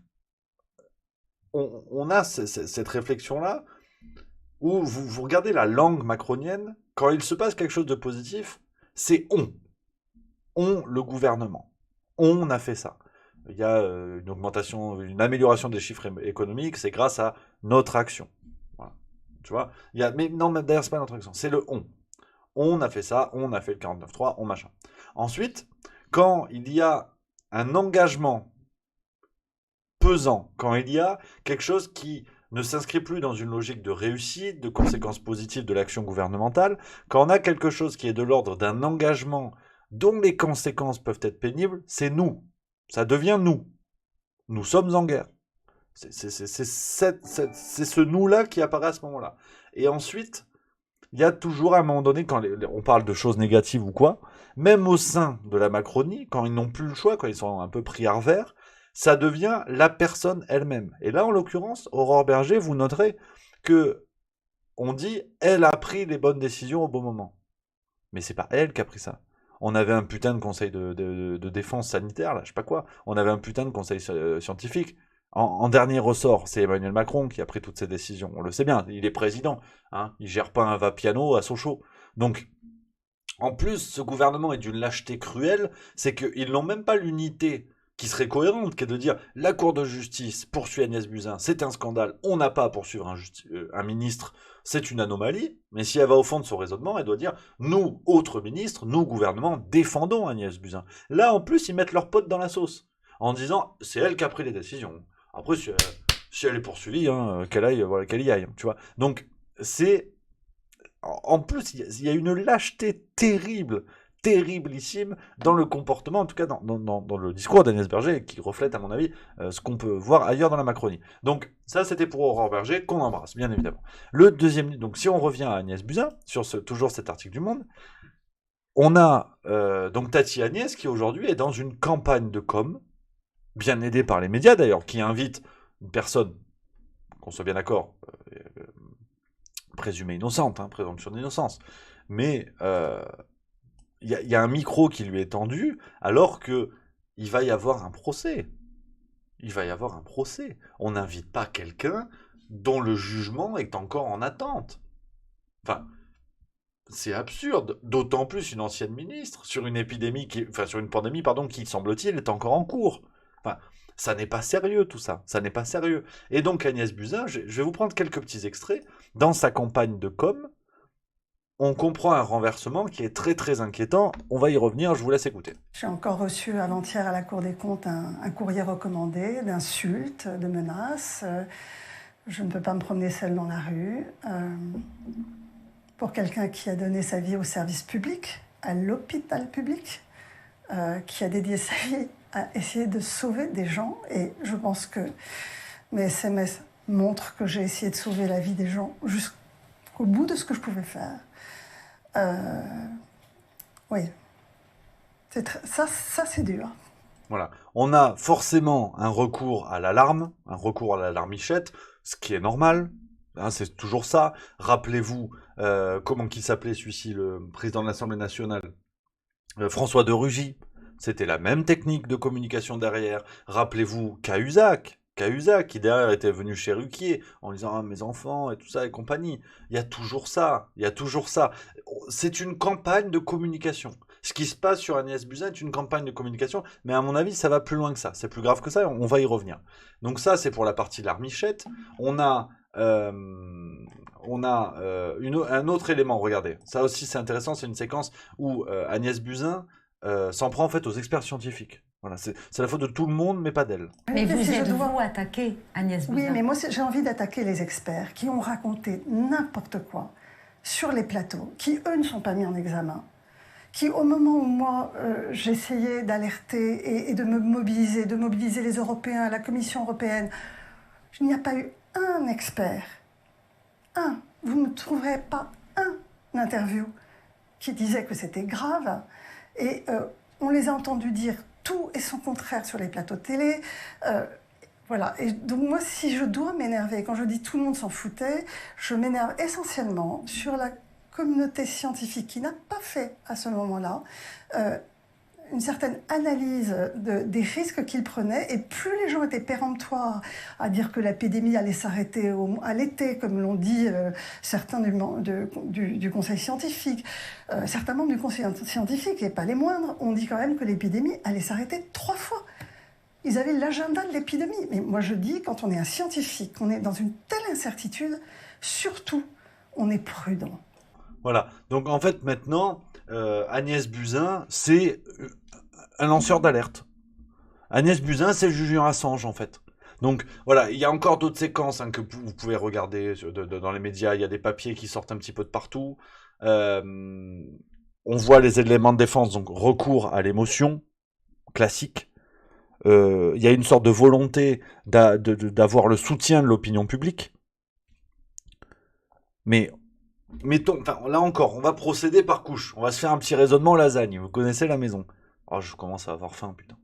on a cette réflexion-là où vous regardez la langue macronienne, quand il se passe quelque chose de positif, c'est on. On, le gouvernement. On a fait ça. Il y a une augmentation, une amélioration des chiffres économiques, c'est grâce à notre action. Voilà. Tu vois, mais non, mais d'ailleurs, c'est pas notre action, c'est le on. On a fait ça, on a fait le 49.3, on machin. Ensuite, quand il y a un engagement pesant, quand il y a quelque chose qui ne s'inscrit plus dans une logique de réussite, de conséquences positives de l'action gouvernementale, quand on a quelque chose qui est de l'ordre d'un engagement dont les conséquences peuvent être pénibles, c'est nous. Ça devient nous. Nous sommes en guerre. C'est ce nous-là qui apparaît à ce moment-là. Et ensuite, il y a toujours à un moment donné, quand on parle de choses négatives ou quoi, même au sein de la Macronie, quand ils n'ont plus le choix, quand ils sont un peu pris à revers, ça devient la personne elle-même. Et là, en l'occurrence, Aurore Berger, vous noterez que on dit « elle a pris les bonnes décisions au bon moment ». Mais c'est pas elle qui a pris ça. On avait un putain de conseil de défense sanitaire, là, je sais pas quoi. On avait un putain de conseil scientifique. En dernier ressort, c'est Emmanuel Macron qui a pris toutes ces décisions. On le sait bien, il est président. Hein, il gère pas un va-piano à Sochaux. Donc, en plus, ce gouvernement est d'une lâcheté cruelle, c'est qu'ils n'ont même pas l'unité qui serait cohérente, qui est de dire la Cour de justice poursuit Agnès Buzyn, c'est un scandale, on n'a pas à poursuivre un ministre, c'est une anomalie, mais si elle va au fond de son raisonnement, elle doit dire nous, autres ministres, nous, gouvernement, défendons Agnès Buzyn. Là, en plus, ils mettent leurs potes dans la sauce, en disant c'est elle qui a pris les décisions. Après, si elle est poursuivie, hein, qu'elle y aille, tu vois. Donc, c'est... En plus, il y a une lâcheté terriblissime dans le comportement, en tout cas dans le discours d'Agnès Berger, qui reflète, à mon avis, ce qu'on peut voir ailleurs dans la Macronie. Donc, ça, c'était pour Aurore Berger, qu'on embrasse, bien évidemment. Le deuxième, donc si on revient à Agnès Buzyn, sur toujours cet article du Monde, on a donc Tati Agnès, qui aujourd'hui est dans une campagne de com', bien aidée par les médias d'ailleurs, qui invite une personne, qu'on soit bien d'accord, présumée innocente, hein, présomption d'innocence, mais il y a un micro qui lui est tendu, alors que il va y avoir un procès. Il va y avoir un procès. On n'invite pas quelqu'un dont le jugement est encore en attente. Enfin, c'est absurde. D'autant plus une ancienne ministre sur une épidémie sur une pandémie, pardon, qui semble-t-il est encore en cours. Enfin, ça n'est pas sérieux tout ça. Ça n'est pas sérieux. Et donc Agnès Buzyn, je vais vous prendre quelques petits extraits. Dans sa campagne de com', on comprend un renversement qui est très inquiétant. On va y revenir, je vous laisse écouter. J'ai encore reçu avant-hier à la Cour des comptes un courrier recommandé d'insultes, de menaces. Je ne peux pas me promener seule dans la rue. Pour quelqu'un qui a donné sa vie au service public, à l'hôpital public, qui a dédié sa vie à essayer de sauver des gens. Et je pense que mes SMS montrent que j'ai essayé de sauver la vie des gens jusqu'au bout de ce que je pouvais faire. Oui. Ça, c'est dur. Voilà. On a forcément un recours à l'alarme, un recours à l'alarmichette, ce qui est normal. Hein, c'est toujours ça. Rappelez-vous, comment qu'il s'appelait celui-ci, le président de l'Assemblée nationale, François de Rugy. C'était la même technique de communication derrière. Rappelez-vous Cahuzac, qui derrière était venu chez Ruquier en disant ah, mes enfants et tout ça et compagnie. Il y a toujours ça. C'est une campagne de communication. Ce qui se passe sur Agnès Buzyn est une campagne de communication, mais à mon avis, ça va plus loin que ça. C'est plus grave que ça, on va y revenir. Donc ça, c'est pour la partie larmichette. On a euh, on a un autre élément, regardez. Ça aussi, c'est intéressant, c'est une séquence où Agnès Buzyn s'en prend en fait aux experts scientifiques. Voilà, c'est la faute de tout le monde, mais pas d'elle. Mais vous Si je êtes dois- vous attaqué Agnès Buzyn. Oui, mais moi, j'ai envie d'attaquer les experts qui ont raconté n'importe quoi sur les plateaux, qui, eux, ne sont pas mis en examen, qui, au moment où moi, j'essayais d'alerter et de me mobiliser, de mobiliser les Européens, la Commission européenne, il n'y a pas eu un expert, un. Vous ne trouverez pas un interview qui disait que c'était grave. Et on les a entendus dire tout et son contraire sur les plateaux de télé. Voilà. Et donc moi, si je dois m'énerver, quand je dis tout le monde s'en foutait, je m'énerve essentiellement sur la communauté scientifique qui n'a pas fait à ce moment-là une certaine analyse des risques qu'ils prenaient. Et plus les gens étaient péremptoires à dire que l'épidémie allait s'arrêter à l'été, comme l'ont dit certains du Conseil scientifique, certains membres du Conseil scientifique, et pas les moindres, ont dit quand même que l'épidémie allait s'arrêter 3 fois. Ils avaient l'agenda de l'épidémie. Mais moi je dis, quand on est un scientifique, qu'on est dans une telle incertitude, surtout, on est prudent. Voilà. Donc en fait, maintenant, Agnès Buzyn, c'est un lanceur d'alerte. Agnès Buzyn, c'est Julian Assange, en fait. Donc voilà, il y a encore d'autres séquences que vous pouvez regarder dans les médias. Il y a des papiers qui sortent un petit peu de partout. On voit les éléments de défense, donc recours à l'émotion, classique. Il y a une sorte de volonté d'avoir le soutien de l'opinion publique. Mais mettons, là encore, on va procéder par couche. On va se faire un petit raisonnement lasagne. Vous connaissez la maison. Oh, je commence à avoir faim, putain.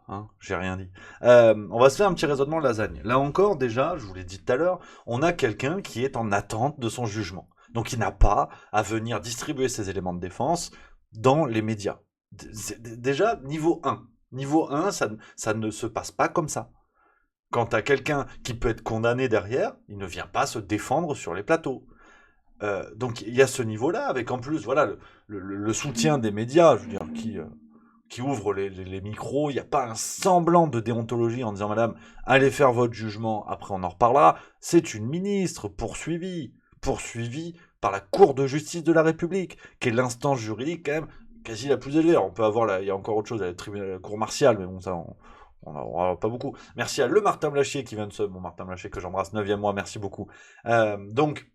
Hein, j'ai rien dit. On va se faire un petit raisonnement lasagne. Là encore, déjà, je vous l'ai dit tout à l'heure, on a quelqu'un qui est en attente de son jugement. Donc il n'a pas à venir distribuer ses éléments de défense dans les médias. Déjà, niveau 1. Niveau 1, ça ne se passe pas comme ça. Quand tu as quelqu'un qui peut être condamné derrière, il ne vient pas se défendre sur les plateaux. Donc il y a ce niveau-là, avec en plus voilà le soutien des médias, je veux dire, qui ouvrent les micros. Il n'y a pas un semblant de déontologie en disant madame, allez faire votre jugement, après on en reparlera. C'est une ministre poursuivie par la Cour de justice de la République, qui est l'instance juridique quand même quasi la plus élevée. Alors, on peut avoir, il y a encore autre chose, la Cour martiale, mais bon, ça, on n'aura pas beaucoup. Merci à le Martin Blachier qui vient de mon Martin Blachier que j'embrasse, 9e mois, merci beaucoup. Donc,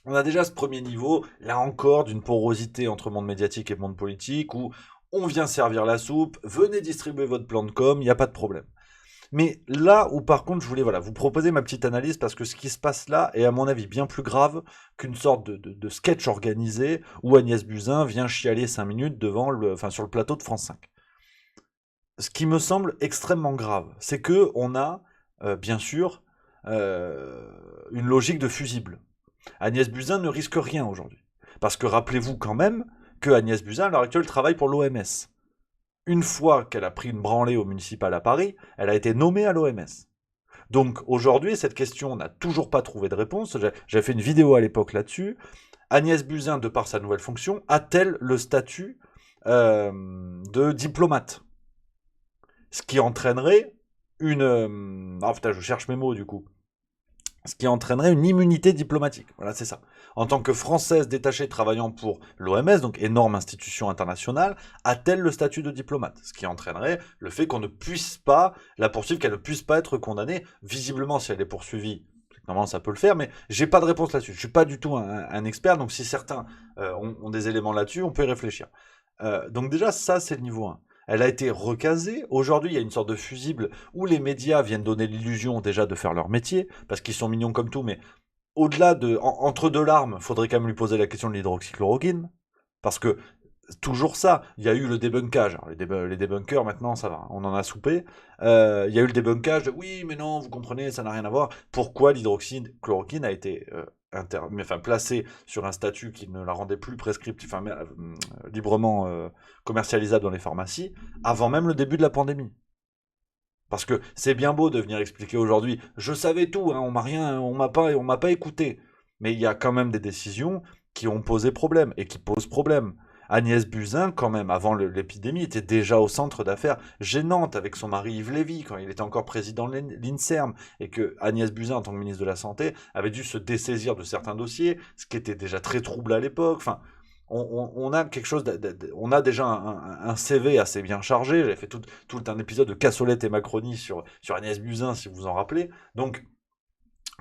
on a déjà ce premier niveau, là encore, d'une porosité entre monde médiatique et monde politique, où on vient servir la soupe, venez distribuer votre plan de com, il n'y a pas de problème. Mais là où par contre je voulais vous proposer ma petite analyse, parce que ce qui se passe là est à mon avis bien plus grave qu'une sorte de sketch organisé où Agnès Buzyn vient chialer 5 minutes sur le plateau de France 5. Ce qui me semble extrêmement grave, c'est que on a bien sûr une logique de fusible. Agnès Buzyn ne risque rien aujourd'hui. Parce que rappelez-vous quand même que Agnès Buzyn à l'heure actuelle travaille pour l'OMS. Une fois qu'elle a pris une branlée au municipal à Paris, elle a été nommée à l'OMS. Donc aujourd'hui, cette question n'a toujours pas trouvé de réponse. J'avais fait une vidéo à l'époque là-dessus. Agnès Buzyn, de par sa nouvelle fonction, a-t-elle le statut de diplomate? Ce qui entraînerait je cherche mes mots du coup. Ce qui entraînerait une immunité diplomatique. Voilà, c'est ça. En tant que Française détachée travaillant pour l'OMS, donc énorme institution internationale, a-t-elle le statut de diplomate? Ce qui entraînerait le fait qu'on ne puisse pas la poursuivre, qu'elle ne puisse pas être condamnée. Visiblement, si elle est poursuivie, normalement ça peut le faire, mais j'ai pas de réponse là-dessus. Je suis pas du tout un expert, donc si certains ont des éléments là-dessus, on peut y réfléchir. Donc déjà, ça c'est le niveau 1. Elle a été recasée. Aujourd'hui, il y a une sorte de fusible où les médias viennent donner l'illusion déjà de faire leur métier, parce qu'ils sont mignons comme tout, mais au-delà entre deux larmes, faudrait quand même lui poser la question de l'hydroxychloroquine, parce que toujours ça, il y a eu le débunkage. Alors, les débunkers, maintenant, ça va, on en a soupé. Il y a eu le débunkage de oui, mais non, vous comprenez, ça n'a rien à voir. Pourquoi l'hydroxychloroquine a été placée sur un statut qui ne la rendait plus prescriptive, librement commercialisable dans les pharmacies, avant même le début de la pandémie. Parce que c'est bien beau de venir expliquer aujourd'hui, je savais tout, on m'a pas écouté. Mais il y a quand même des décisions qui ont posé problème et qui posent problème. Agnès Buzyn, quand même, avant l'épidémie, était déjà au centre d'affaires gênantes avec son mari Yves Lévy, quand il était encore président de l'INSERM, et que Agnès Buzyn, en tant que ministre de la Santé, avait dû se dessaisir de certains dossiers, ce qui était déjà très trouble à l'époque. Enfin, on a quelque chose, on a déjà un CV assez bien chargé. J'avais fait tout un épisode de Cassolette et Macronie sur Agnès Buzyn, si vous vous en rappelez. Donc,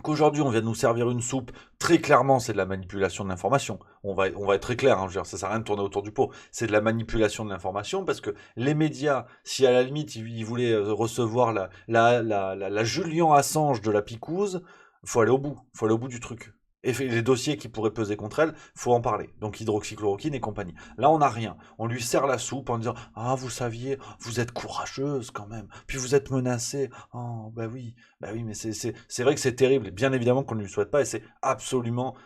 qu'aujourd'hui on vient de nous servir une soupe, très clairement c'est de la manipulation de l'information. On va être très clair, hein, je veux dire, ça sert à rien de tourner autour du pot. C'est de la manipulation de l'information parce que les médias, si à la limite ils voulaient recevoir la Julian Assange de la picouse, faut aller au bout du truc. Et les dossiers qui pourraient peser contre elle, faut en parler. Donc hydroxychloroquine et compagnie. Là, on n'a rien. On lui sert la soupe en disant « Ah, vous saviez, vous êtes courageuse quand même. Puis vous êtes menacée. Oh, bah oui, mais c'est vrai que c'est terrible. Et bien évidemment qu'on ne lui souhaite pas. Et c'est absolument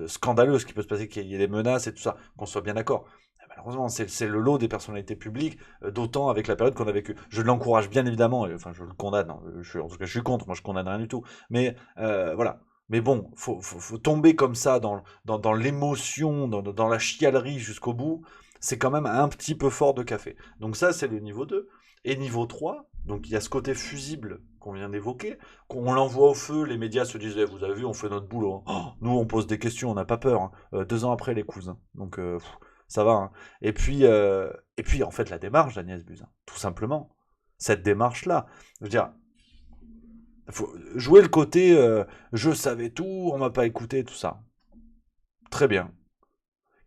scandaleux ce qui peut se passer, qu'il y ait des menaces et tout ça. Qu'on soit bien d'accord. Malheureusement, c'est le lot des personnalités publiques, d'autant avec la période qu'on a vécue. Je l'encourage bien évidemment, enfin je le condamne, hein, en tout cas je suis contre, moi je condamne rien du tout. Mais voilà. Mais bon, faut tomber comme ça dans l'émotion, dans la chialerie jusqu'au bout, c'est quand même un petit peu fort de café. Donc ça, c'est le niveau 2. Et niveau 3, donc il y a ce côté fusible qu'on vient d'évoquer, qu'on l'envoie au feu, les médias se disent vous avez vu, on fait notre boulot. Hein. Oh, nous, on pose des questions, on n'a pas peur. Hein. 2 ans après, les cousins. Donc ça va. Hein. Et puis, en fait, la démarche d'Agnès Buzyn, tout simplement. Cette démarche-là, je veux dire, faut jouer le côté je savais tout, on m'a pas écouté, tout ça. Très bien.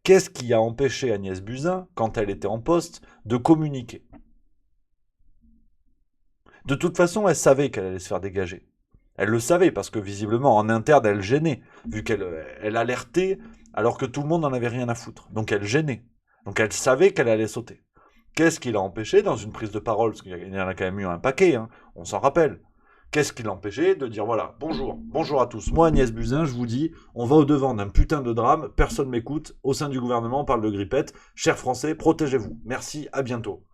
Qu'est-ce qui a empêché Agnès Buzyn, quand elle était en poste, de communiquer? De toute façon, elle savait qu'elle allait se faire dégager. Elle le savait, parce que visiblement, en interne, elle gênait, vu qu'elle alertait alors que tout le monde n'en avait rien à foutre. Donc elle gênait. Donc elle savait qu'elle allait sauter. Qu'est-ce qui l'a empêché dans une prise de parole? Parce qu'il y en a quand même eu un paquet, hein, on s'en rappelle. Qu'est-ce qui l'empêchait de dire voilà, bonjour à tous, moi Agnès Buzyn, je vous dis, on va au-devant d'un putain de drame, personne m'écoute, au sein du gouvernement on parle de grippette, chers Français, protégez-vous, merci, à bientôt.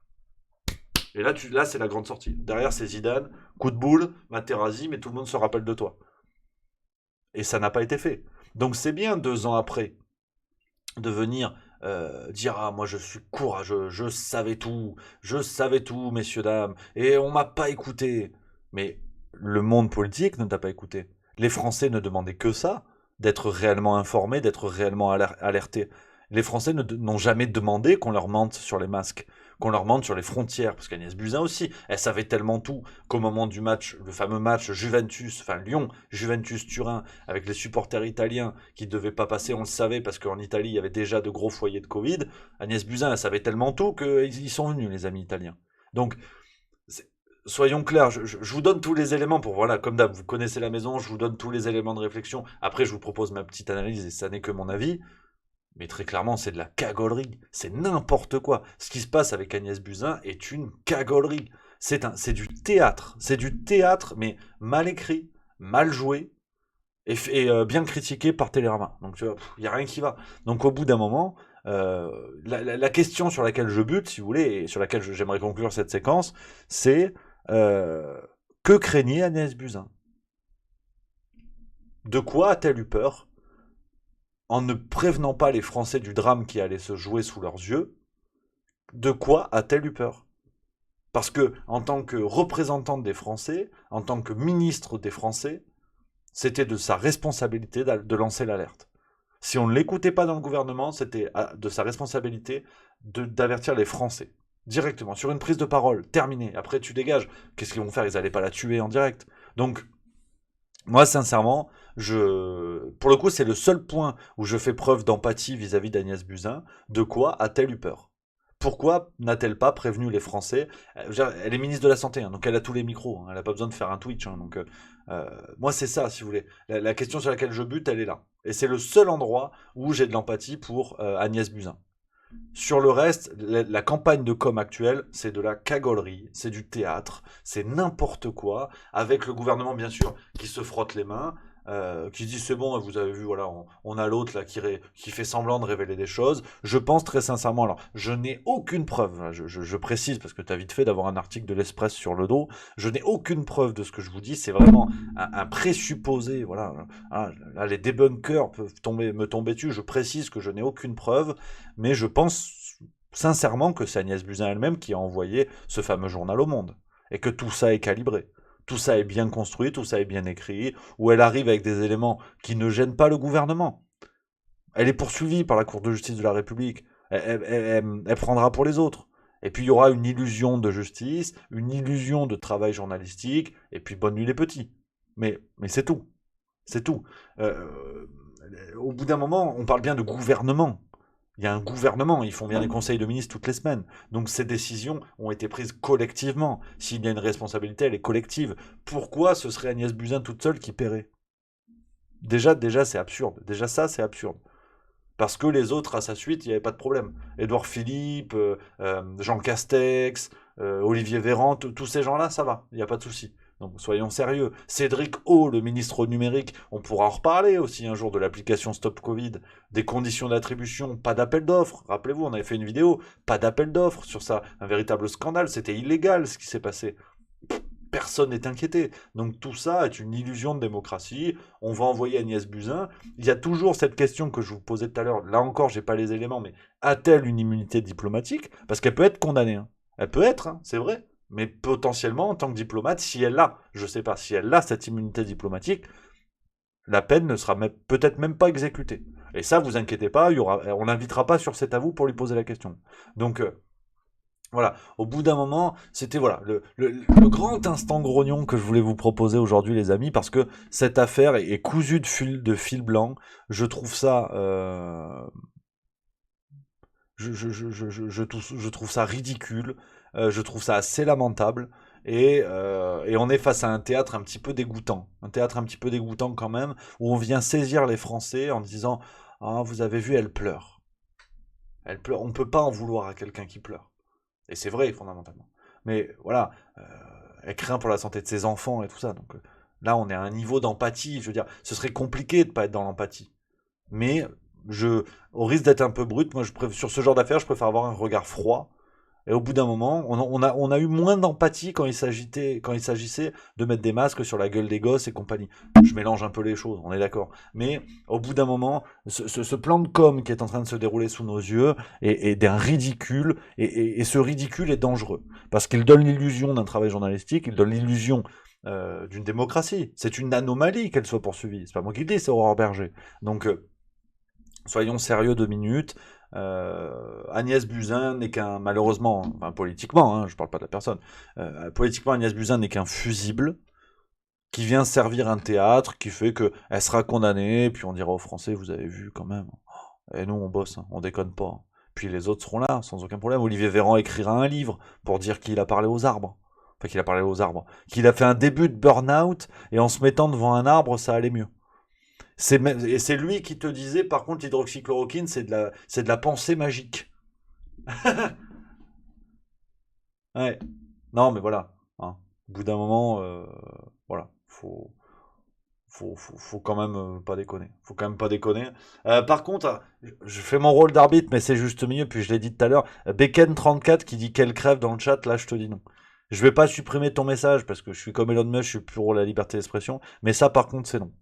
Et là c'est la grande sortie. Derrière c'est Zidane, coup de boule, Materazzi, mais tout le monde se rappelle de toi. Et ça n'a pas été fait. Donc c'est bien 2 ans après de venir dire ah moi je suis courageux, je savais tout, messieurs dames, et on m'a pas écouté. Mais le monde politique ne t'a pas écouté. Les Français ne demandaient que ça, d'être réellement informés, d'être réellement alertés. Les Français n'ont jamais demandé qu'on leur mente sur les masques, qu'on leur mente sur les frontières, parce qu'Agnès Buzyn aussi, elle savait tellement tout qu'au moment du match, le fameux match Lyon, Juventus-Turin, avec les supporters italiens qui ne devaient pas passer, on le savait, parce qu'en Italie, il y avait déjà de gros foyers de Covid, Agnès Buzyn, elle savait tellement tout qu'ils sont venus, les amis italiens. Donc, soyons clairs, je vous donne tous les éléments pour, voilà, comme d'hab, vous connaissez la maison, je vous donne tous les éléments de réflexion. Après, je vous propose ma petite analyse et ça n'est que mon avis. Mais très clairement, c'est de la cagolerie. C'est n'importe quoi. Ce qui se passe avec Agnès Buzyn est une cagolerie. C'est du théâtre. C'est du théâtre, mais mal écrit, mal joué et bien critiqué par Télérama. Donc, tu vois, il n'y a rien qui va. Donc, au bout d'un moment, la question sur laquelle je bute, si vous voulez, et sur laquelle j'aimerais conclure cette séquence, c'est que craignait Agnès Buzyn? De quoi a-t-elle eu peur en ne prévenant pas les Français du drame qui allait se jouer sous leurs yeux? De quoi a-t-elle eu peur? Parce que, en tant que représentante des Français, en tant que ministre des Français, c'était de sa responsabilité de lancer l'alerte. Si on ne l'écoutait pas dans le gouvernement, c'était de sa responsabilité d'avertir les Français. Directement, sur une prise de parole, terminée. Après, tu dégages. Qu'est-ce qu'ils vont faire? Ils n'allaient pas la tuer en direct. Donc, moi, sincèrement, pour le coup, c'est le seul point où je fais preuve d'empathie vis-à-vis d'Agnès Buzyn. De quoi a-t-elle eu peur? Pourquoi n'a-t-elle pas prévenu les Français? Elle est ministre de la Santé, hein, donc elle a tous les micros. Hein, elle n'a pas besoin de faire un Twitch. Hein, donc, moi, c'est ça, si vous voulez. La question sur laquelle je bute, elle est là. Et c'est le seul endroit où j'ai de l'empathie pour Agnès Buzyn. Sur le reste, la campagne de com actuelle, c'est de la cagolerie, c'est du théâtre, c'est n'importe quoi, avec le gouvernement bien sûr qui se frotte les mains. qui se dit c'est bon, vous avez vu, voilà, on a l'autre là qui fait semblant de révéler des choses. Je pense très sincèrement, alors je n'ai aucune preuve, là, je précise parce que tu as vite fait d'avoir un article de l'Express sur le dos, je n'ai aucune preuve de ce que je vous dis, c'est vraiment un présupposé, voilà. Là, les débunkers peuvent me tomber dessus, je précise que je n'ai aucune preuve, mais je pense sincèrement que c'est Agnès Buzyn elle-même qui a envoyé ce fameux journal au Monde, et que tout ça est calibré. Tout ça est bien construit, tout ça est bien écrit, où elle arrive avec des éléments qui ne gênent pas le gouvernement. Elle est poursuivie par la Cour de justice de la République. Elle prendra pour les autres. Et puis il y aura une illusion de justice, une illusion de travail journalistique, et puis bonne nuit les petits. Mais c'est tout. C'est tout. Au bout d'un moment, on parle bien de gouvernement. Il y a un gouvernement, ils font bien des conseils de ministres toutes les semaines. Donc ces décisions ont été prises collectivement. S'il y a une responsabilité, elle est collective. Pourquoi ce serait Agnès Buzyn toute seule qui paierait? Déjà, c'est absurde. Déjà ça, c'est absurde. Parce que les autres, à sa suite, il n'y avait pas de problème. Édouard Philippe, Jean Castex, Olivier Véran, tous ces gens-là, ça va, il n'y a pas de souci. Donc soyons sérieux. Cédric O, le ministre numérique, on pourra en reparler aussi un jour de l'application Stop Covid, des conditions d'attribution, pas d'appel d'offres. Rappelez-vous, on avait fait une vidéo, pas d'appel d'offres sur ça, un véritable scandale, c'était illégal ce qui s'est passé. Personne n'est inquiété. Donc tout ça est une illusion de démocratie. On va envoyer Agnès Buzyn. Il y a toujours cette question que je vous posais tout à l'heure. Là encore, j'ai pas les éléments, mais a-t-elle une immunité diplomatique? Parce qu'elle peut être condamnée. Hein. Elle peut être, hein, c'est vrai. Mais potentiellement, en tant que diplomate, si elle l'a, je sais pas, si elle a cette immunité diplomatique, la peine ne sera peut-être même pas exécutée. Et ça, vous inquiétez pas, on l'invitera pas sur cet avou pour lui poser la question. Donc voilà, au bout d'un moment, c'était voilà le grand instant grognon que je voulais vous proposer aujourd'hui, les amis, parce que cette affaire est cousue de fil blanc. Je trouve ça, je trouve ça ridicule. Je trouve ça assez lamentable. Et on est face à un théâtre un petit peu dégoûtant. Un théâtre un petit peu dégoûtant quand même, où on vient saisir les Français en disant « Ah, vous avez vu, elle pleure. Elle pleure. On ne peut pas en vouloir à quelqu'un qui pleure. » Et c'est vrai, fondamentalement. Mais voilà, elle craint pour la santé de ses enfants et tout ça. Donc là, on est à un niveau d'empathie. Je veux dire, ce serait compliqué de ne pas être dans l'empathie. Mais au risque d'être un peu brut, moi, sur ce genre d'affaires, je préfère avoir un regard froid. Et au bout d'un moment, on a eu moins d'empathie quand il s'agissait de mettre des masques sur la gueule des gosses et compagnie. Je mélange un peu les choses, on est d'accord. Mais au bout d'un moment, ce plan de com qui est en train de se dérouler sous nos yeux est d'un ridicule, et ce ridicule est dangereux. Parce qu'il donne l'illusion d'un travail journalistique, il donne l'illusion d'une démocratie. C'est une anomalie qu'elle soit poursuivie. C'est pas moi qui le dis, c'est Aurore Berger. Donc, soyons sérieux 2 minutes. Agnès Buzyn n'est qu'un, malheureusement, enfin, politiquement, hein, je parle pas de la personne, politiquement Agnès Buzyn n'est qu'un fusible qui vient servir un théâtre, qui fait qu'elle sera condamnée, puis on dira aux Français, vous avez vu quand même, et nous on bosse, hein, on déconne pas. Puis les autres seront là, sans aucun problème. Olivier Véran écrira un livre pour dire qu'il a parlé aux arbres. Enfin, qu'il a parlé aux arbres. Qu'il a fait un début de burn-out, et en se mettant devant un arbre, ça allait mieux. Et c'est lui qui te disait, par contre, l'hydroxychloroquine, c'est de la pensée magique. Ouais. Non, mais voilà. Hein. Au bout d'un moment, voilà. Faut quand même pas déconner. Faut quand même pas déconner. Par contre, je fais mon rôle d'arbitre, mais c'est juste mieux, puis je l'ai dit tout à l'heure. Beken34 qui dit qu'elle crève dans le chat, là, je te dis non. Je vais pas supprimer ton message, parce que je suis comme Elon Musk, je suis pour la liberté d'expression. Mais ça, par contre, c'est non.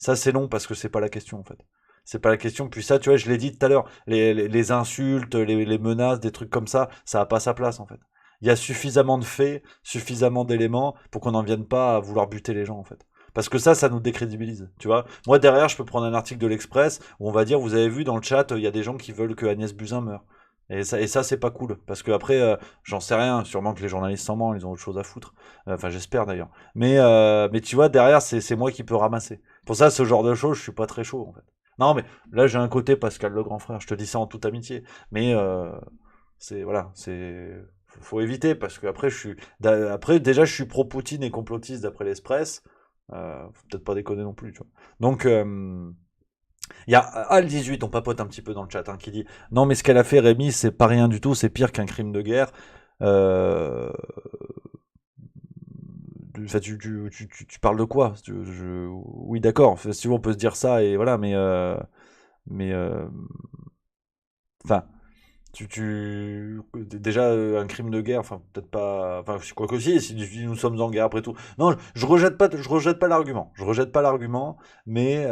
Ça, c'est non parce que c'est pas la question, en fait. C'est pas la question. Puis ça, tu vois, je l'ai dit tout à l'heure, les insultes, les menaces, des trucs comme ça a pas sa place, en fait. Il y a suffisamment de faits, suffisamment d'éléments pour qu'on n'en vienne pas à vouloir buter les gens, en fait. Parce que ça nous décrédibilise, tu vois. Moi, derrière, je peux prendre un article de l'Express où on va dire, vous avez vu, dans le chat, il y a des gens qui veulent que Agnès Buzyn meure. Et ça c'est pas cool. Parce que après, j'en sais rien, sûrement que les journalistes s'en mentent, ils ont autre chose à foutre. Enfin, j'espère d'ailleurs. Mais tu vois, derrière, c'est moi qui peux ramasser. Pour ça, ce genre de choses, je suis pas très chaud, en fait. Non, mais là, j'ai un côté Pascal le grand frère, je te dis ça en toute amitié. Mais voilà, faut éviter, parce que après, déjà, je suis pro-Poutine et complotiste d'après l'Express. Faut peut-être pas déconner non plus, tu vois. Donc, il y a Al18, on papote un petit peu dans le chat, hein, qui dit « Non, mais ce qu'elle a fait, Rémi, c'est pas rien du tout, c'est pire qu'un crime de guerre. enfin, tu parles de quoi? Oui, d'accord. Si tu veux, on peut se dire ça et voilà, mais enfin, déjà un crime de guerre, enfin peut-être pas, enfin quoi que si nous sommes en guerre après tout. Non, je rejette pas l'argument, mais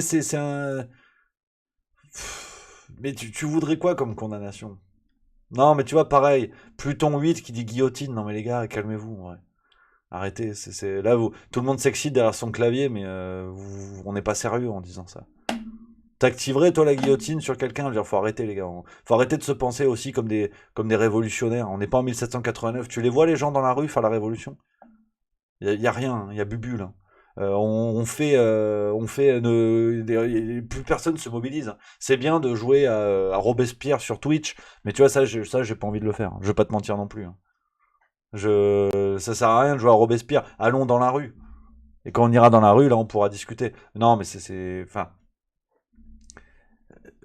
c'est un, mais tu voudrais quoi comme condamnation? Non, mais tu vois, pareil, Pluton 8 qui dit guillotine. Non, mais les gars, calmez-vous. Ouais. Arrêtez. Là, tout le monde s'excite derrière son clavier, mais on n'est pas sérieux en disant ça. T'activerais, toi, la guillotine sur quelqu'un? Je veux dire, faut arrêter, les gars. Faut arrêter de se penser aussi comme des révolutionnaires. On n'est pas en 1789. Tu les vois, les gens dans la rue faire la révolution? Y a rien. Il y a bubu, là. Plus personne se mobilise. C'est bien de jouer à Robespierre sur Twitch, mais tu vois, j'ai pas envie de le faire. Je vais pas te mentir non plus. Ça sert à rien de jouer à Robespierre. Allons dans la rue. Et quand on ira dans la rue, là, on pourra discuter. Non, mais enfin,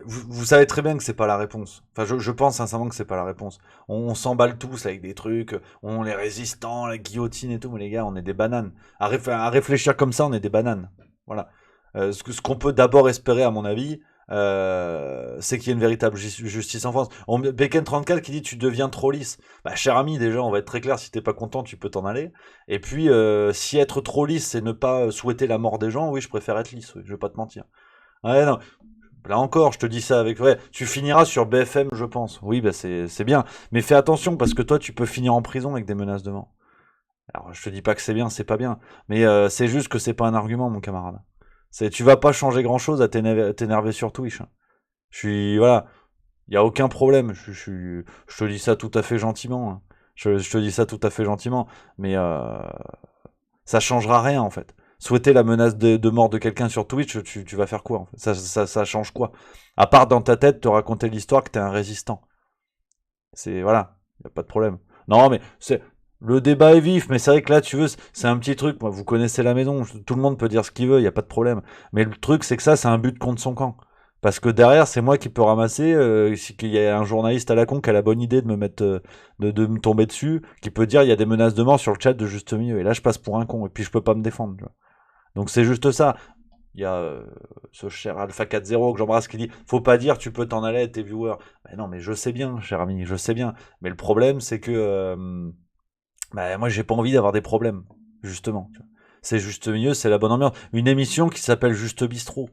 vous savez très bien que c'est pas la réponse. Enfin, je pense sincèrement que c'est pas la réponse. On s'emballe tous avec des trucs, on les résistants, la guillotine et tout, mais les gars, on est des bananes. À réfléchir comme ça, on est des bananes. Voilà. Ce qu'on peut d'abord espérer, à mon avis, c'est qu'il y ait une véritable justice en France. Bacon34 qui dit tu deviens trop lisse. Bah, cher ami, déjà, on va être très clair, si t'es pas content, tu peux t'en aller. Et puis, si être trop lisse, c'est ne pas souhaiter la mort des gens, oui, je préfère être lisse, oui, je vais pas te mentir. Ouais, non. Là encore, je te dis ça avec vrai. Tu finiras sur BFM, je pense. Oui, bah c'est bien. Mais fais attention parce que toi, tu peux finir en prison avec des menaces de mort. Alors, je te dis pas que c'est bien, c'est pas bien. Mais c'est juste que c'est pas un argument, mon camarade. Tu vas pas changer grand chose à t'énerver sur Twitch. Hein. Voilà. Y a aucun problème. Je te dis ça tout à fait gentiment. Hein. Je te dis ça tout à fait gentiment. Mais ça changera rien, en fait. Souhaiter la menace de mort de quelqu'un sur Twitch, tu vas faire quoi en fait ça change quoi? À part dans ta tête te raconter l'histoire que t'es un résistant. Voilà, y a pas de problème. Non mais le débat est vif, mais c'est vrai que là tu veux, c'est un petit truc. Moi, vous connaissez la maison, tout le monde peut dire ce qu'il veut, y a pas de problème. Mais le truc c'est que ça c'est un but contre son camp. Parce que derrière, c'est moi qui peux ramasser, si qu'il y a un journaliste à la con qui a la bonne idée de me mettre, de me tomber dessus, qui peut dire il y a des menaces de mort sur le chat de Juste Milieu. Et là, je passe pour un con, et puis je peux pas me défendre. Tu vois. Donc c'est juste ça. Il y a ce cher Alpha 40 que j'embrasse qui dit faut pas dire tu peux t'en aller à tes viewers. Ben non, mais je sais bien, cher ami, je sais bien. Mais le problème, c'est que moi, j'ai pas envie d'avoir des problèmes, justement. C'est Juste Milieu, c'est la bonne ambiance. Une émission qui s'appelle Juste Bistrot.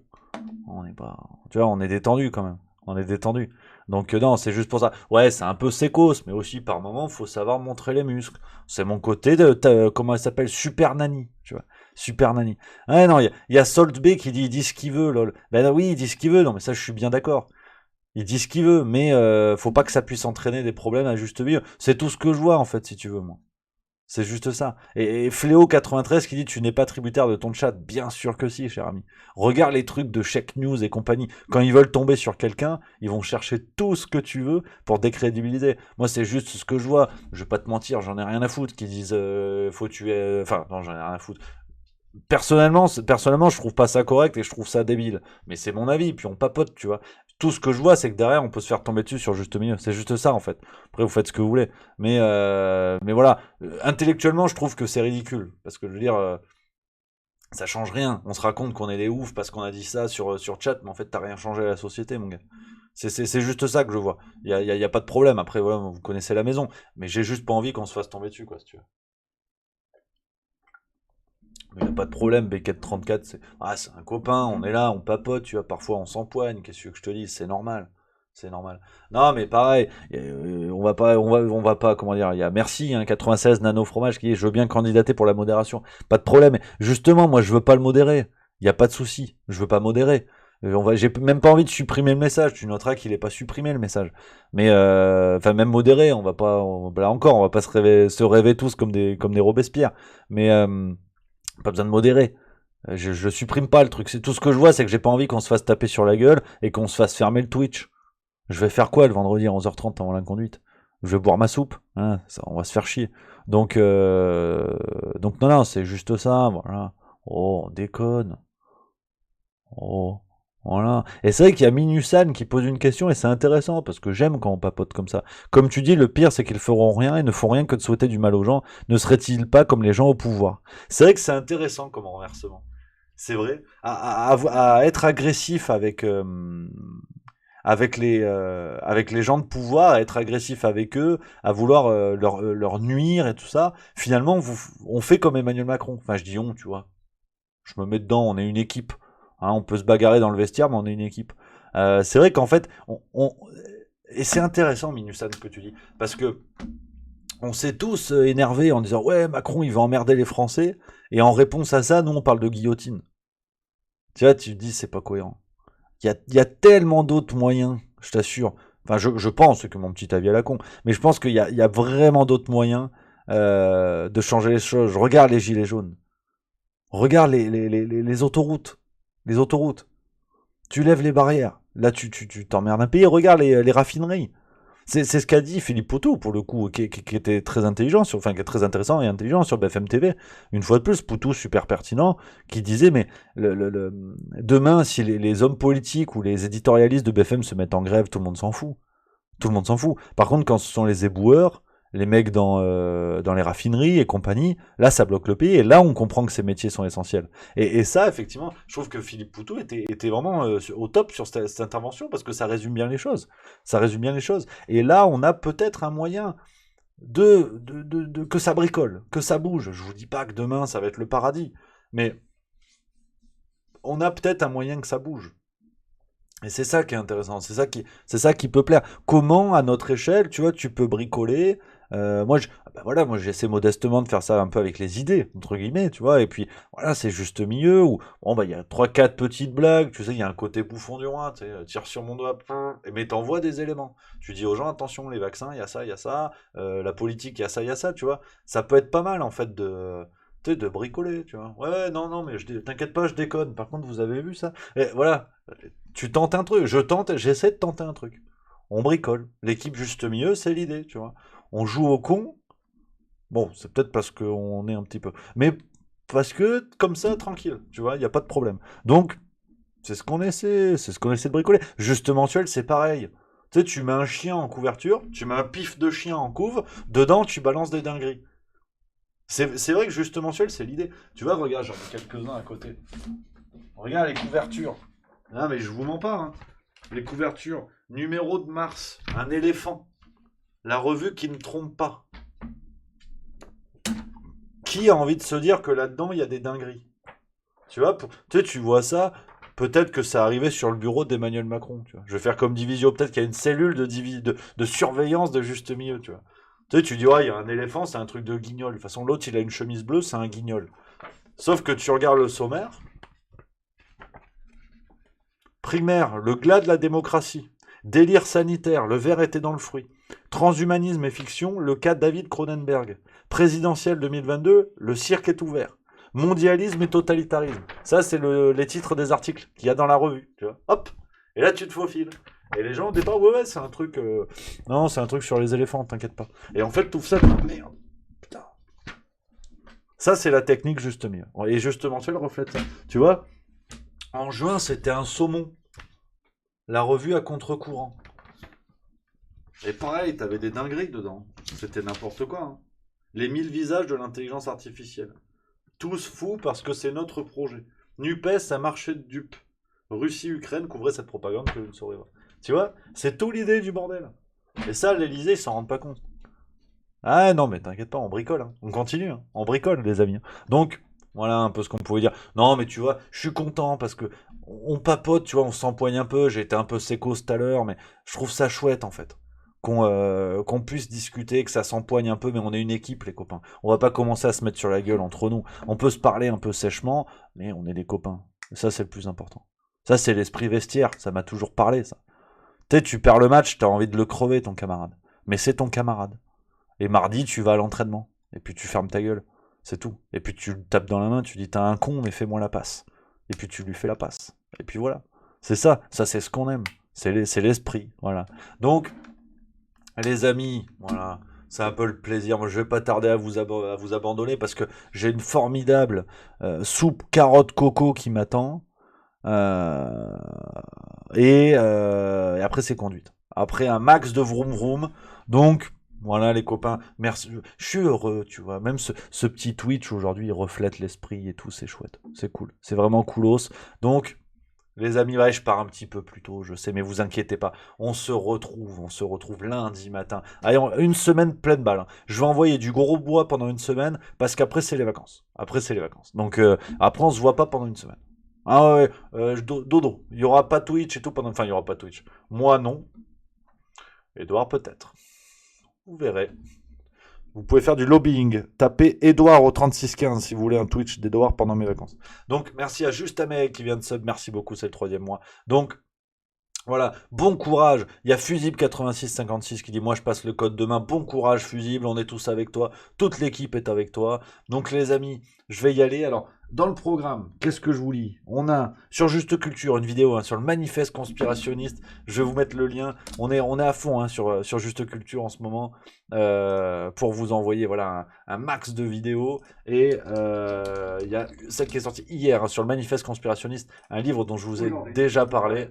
On est pas, tu vois, on est détendu quand même. On est détendu. Donc non, c'est juste pour ça. Ouais, c'est un peu sécos, mais aussi par moment, faut savoir montrer les muscles. C'est mon côté de comment elle s'appelle, Super Nanny, tu vois. Super Nanny. Ah non, il y a Salt B qui dit il dit ce qu'il veut, lol. Ben oui, il dit ce qu'il veut. Non, mais ça, je suis bien d'accord. Il dit ce qu'il veut, mais faut pas que ça puisse entraîner des problèmes à juste milieu. C'est tout ce que je vois en fait, si tu veux, moi. C'est juste ça. Et Fléau93 qui dit tu n'es pas tributaire de ton chat. Bien sûr que si, cher ami. Regarde les trucs de Check News et compagnie. Quand ils veulent tomber sur quelqu'un, ils vont chercher tout ce que tu veux pour décrédibiliser. Moi, c'est juste ce que je vois. Je vais pas te mentir, j'en ai rien à foutre. Qui disent faut tuer. Enfin, non, j'en ai rien à foutre. Personnellement, je trouve pas ça correct et je trouve ça débile. Mais c'est mon avis, puis on papote, tu vois. Tout ce que je vois, c'est que derrière, on peut se faire tomber dessus sur juste milieu. C'est juste ça, en fait. Après, vous faites ce que vous voulez. Mais voilà. Intellectuellement, je trouve que c'est ridicule. Parce que, je veux dire, ça change rien. On se raconte qu'on est des oufs parce qu'on a dit ça sur chat, mais en fait, t'as rien changé à la société, mon gars. C'est juste ça que je vois. Y a pas de problème. Après, voilà, vous connaissez la maison. Mais j'ai juste pas envie qu'on se fasse tomber dessus, quoi, si tu veux. Mais y a pas de problème, Beckett34, c'est un copain, on est là, on papote, tu vois, parfois on s'empoigne, qu'est-ce que je te dis, c'est normal. C'est normal. Non, mais pareil, on va pas, comment dire, il y a Merci, 96 Nano Fromage qui dit, je veux bien candidater pour la modération. Pas de problème. Justement, moi, je veux pas le modérer. Il y a pas de souci. Je veux pas modérer. J'ai même pas envie de supprimer le message. Tu noteras qu'il est pas supprimé le message. Mais enfin même modéré, on va pas. Là encore, on va pas se rêver tous comme des Robespierre. Mais pas besoin de modérer. Je supprime pas le truc. C'est tout ce que je vois, c'est que j'ai pas envie qu'on se fasse taper sur la gueule et qu'on se fasse fermer le Twitch. Je vais faire quoi le vendredi à 11h30 avant l'inconduite? Je vais boire ma soupe. Hein, ça, on va se faire chier. Donc non, c'est juste ça. Voilà. Oh, on déconne. Oh, Voilà. Et c'est vrai qu'il y a Minusan qui pose une question et c'est intéressant parce que j'aime quand on papote comme ça. Comme tu dis, le pire c'est qu'ils feront rien et ne font rien que de souhaiter du mal aux gens. Ne serait-il pas comme les gens au pouvoir? C'est vrai que c'est intéressant comme renversement. C'est vrai. À être agressif avec les gens de pouvoir, à être agressif avec eux, à vouloir leur nuire et tout ça. Finalement, on fait comme Emmanuel Macron. Enfin, je dis on, tu vois. Je me mets dedans, on est une équipe. Hein, on peut se bagarrer dans le vestiaire, mais on est une équipe. C'est vrai qu'en fait, et c'est intéressant, Minusan, ce que tu dis, parce que on s'est tous énervés en disant ouais, Macron, il va emmerder les Français, et en réponse à ça, nous, on parle de guillotine. Tu vois, tu te dis, c'est pas cohérent. Il y a tellement d'autres moyens, je t'assure. Enfin, je pense que mon petit avis à la con, mais je pense qu'il y a vraiment d'autres moyens de changer les choses. Regarde les gilets jaunes. Regarde les autoroutes. Les autoroutes. Tu lèves les barrières. Là, tu t'emmerdes un pays. Regarde les raffineries. C'est ce qu'a dit Philippe Poutou, pour le coup, qui était très intelligent, enfin, qui est très intéressant et intelligent sur BFM TV. Une fois de plus, Poutou, super pertinent, qui disait, mais demain, si les hommes politiques ou les éditorialistes de BFM se mettent en grève, tout le monde s'en fout. Tout le monde s'en fout. Par contre, quand ce sont les éboueurs, les mecs dans les raffineries et compagnie, là, ça bloque le pays. Et là, on comprend que ces métiers sont essentiels. Et ça, effectivement, je trouve que Philippe Poutou était vraiment au top sur cette intervention parce que ça résume bien les choses. Ça résume bien les choses. Et là, on a peut-être un moyen que ça bricole, que ça bouge. Je vous dis pas que demain, ça va être le paradis. Mais on a peut-être un moyen que ça bouge. Et c'est ça qui est intéressant, c'est ça qui peut plaire. Comment, à notre échelle, tu vois, tu peux bricoler. Moi, j'essaie modestement de faire ça un peu avec les idées, entre guillemets, tu vois. Et puis, voilà, c'est juste milieu où, bon, bah, il y a trois, quatre petites blagues. Tu sais, il y a un côté bouffon du roi, tu sais, tire sur mon doigt, mais t'envoies des éléments. Tu dis aux gens, attention, les vaccins, il y a ça, la politique, il y a ça, tu vois. Ça peut être pas mal, en fait, tu sais, de bricoler, tu vois. Ouais, ouais, non, non, mais t'inquiète pas, je déconne. Par contre, vous avez vu ça? Et voilà, tu tentes un truc, j'essaie de tenter un truc. On bricole. L'équipe juste milieu, c'est l'idée, tu vois. On joue au con. Bon, c'est peut-être parce qu'on est un petit peu. Mais parce que, comme ça, tranquille, tu vois, il n'y a pas de problème. Donc, c'est ce qu'on essaie de bricoler. Juste mensuel, c'est pareil. Tu sais, tu mets un chien en couverture, tu mets un pif de chien en couve, dedans, tu balances des dingueries. C'est vrai que juste mensuel, c'est l'idée. Tu vois, regarde, j'en ai quelques-uns à côté. Regarde les couvertures. Non, mais je vous mens pas, hein. Les couvertures. Numéro de mars. Un éléphant. La revue qui ne trompe pas. Qui a envie de se dire que là-dedans, il y a des dingueries? Tu vois, tu sais, tu vois ça. Peut-être que ça arrivait sur le bureau d'Emmanuel Macron. Tu vois. Je vais faire comme Divisio. Peut-être qu'il y a une cellule de surveillance de juste milieu. Tu vois. Tu sais, tu dis, ouais, il y a un éléphant, c'est un truc de guignol. De toute façon, l'autre, il a une chemise bleue, c'est un guignol. Sauf que tu regardes le sommaire. Primaire, le glas de la démocratie. Délire sanitaire, le verre était dans le fruit. Transhumanisme et fiction, le cas David Cronenberg. Présidentielle 2022, le cirque est ouvert. Mondialisme et totalitarisme. Ça, c'est les titres des articles qu'il y a dans la revue. Tu vois. Hop. Et là, tu te faufiles. Et les gens, au départ, ouais, c'est un truc. Non, c'est un truc sur les éléphants, t'inquiète pas. Et en fait, tout ça, merde. Putain. Ça, c'est la technique juste mieux. Et justement, c'est le reflet de ça. Tu vois, en juin, c'était un saumon. La revue à contre-courant. Et pareil, t'avais des dingueries dedans. C'était n'importe quoi. Hein. Les 1000 visages de l'intelligence artificielle. Tous fous parce que c'est notre projet. NUPES a marché de dupes. Russie-Ukraine couvrait cette propagande que je ne saurais pas. Tu vois, c'est tout l'idée du bordel. Et ça, l'Elysée, ils s'en rendent pas compte. Ah non, mais t'inquiète pas, on bricole. Hein. On continue. Hein. On bricole, les amis. Donc, voilà un peu ce qu'on pouvait dire. Non, mais tu vois, je suis content parce que on papote, tu vois, on s'empoigne un peu. J'ai été un peu sécos tout à l'heure, mais je trouve ça chouette en fait. Qu'on puisse discuter, que ça s'empoigne un peu, mais on est une équipe, les copains. On va pas commencer à se mettre sur la gueule entre nous. On peut se parler un peu sèchement, mais on est des copains. Et ça, c'est le plus important. Ça, c'est l'esprit vestiaire. Ça m'a toujours parlé, ça. Tu sais, tu perds le match, t'as envie de le crever, ton camarade. Mais c'est ton camarade. Et mardi, tu vas à l'entraînement. Et puis tu fermes ta gueule. C'est tout. Et puis tu le tapes dans la main, tu dis t'as un con, mais fais-moi la passe. Et puis tu lui fais la passe. Et puis voilà. C'est ça. Ça, c'est ce qu'on aime. C'est l'esprit. Voilà. Donc, les amis, voilà. C'est un peu le plaisir. Moi, je vais pas tarder à vous abandonner parce que j'ai une formidable soupe carotte coco qui m'attend. Et après, c'est conduite. Après, un max de vroom vroom. Donc, voilà, les copains. Merci. Je suis heureux, tu vois. Même ce petit Twitch aujourd'hui, il reflète l'esprit et tout. C'est chouette. C'est cool. C'est vraiment coolos. Donc, les amis, ouais, je pars un petit peu plus tôt, je sais, mais vous inquiétez pas. On se retrouve lundi matin. Allez, une semaine pleine balle. Hein. Je vais envoyer du gros bois pendant une semaine, parce qu'après, c'est les vacances. Donc, après, on se voit pas pendant une semaine. Ah ouais, dodo. Il y aura pas Twitch et tout pendant. Enfin, il y aura pas Twitch. Moi, non. Edouard, peut-être. Vous verrez. Vous pouvez faire du lobbying. Tapez Edouard au 3615 si vous voulez un Twitch d'Edouard pendant mes vacances. Donc, merci à Juste Amel qui vient de sub. Merci beaucoup, c'est le 3e mois. Donc, voilà, bon courage. Il y a Fusible8656 qui dit moi je passe le code demain. Bon courage Fusible, on est tous avec toi. Toute l'équipe est avec toi. Donc les amis, je vais y aller. Alors, dans le programme, qu'est-ce que je vous lis? On a sur Juste Culture une vidéo sur le manifeste conspirationniste. Je vais vous mettre le lien. On est à fond sur Juste Culture en ce moment pour vous envoyer voilà un max de vidéos. Et il y a celle qui est sortie hier sur le manifeste conspirationniste, un livre dont je vous ai déjà parlé.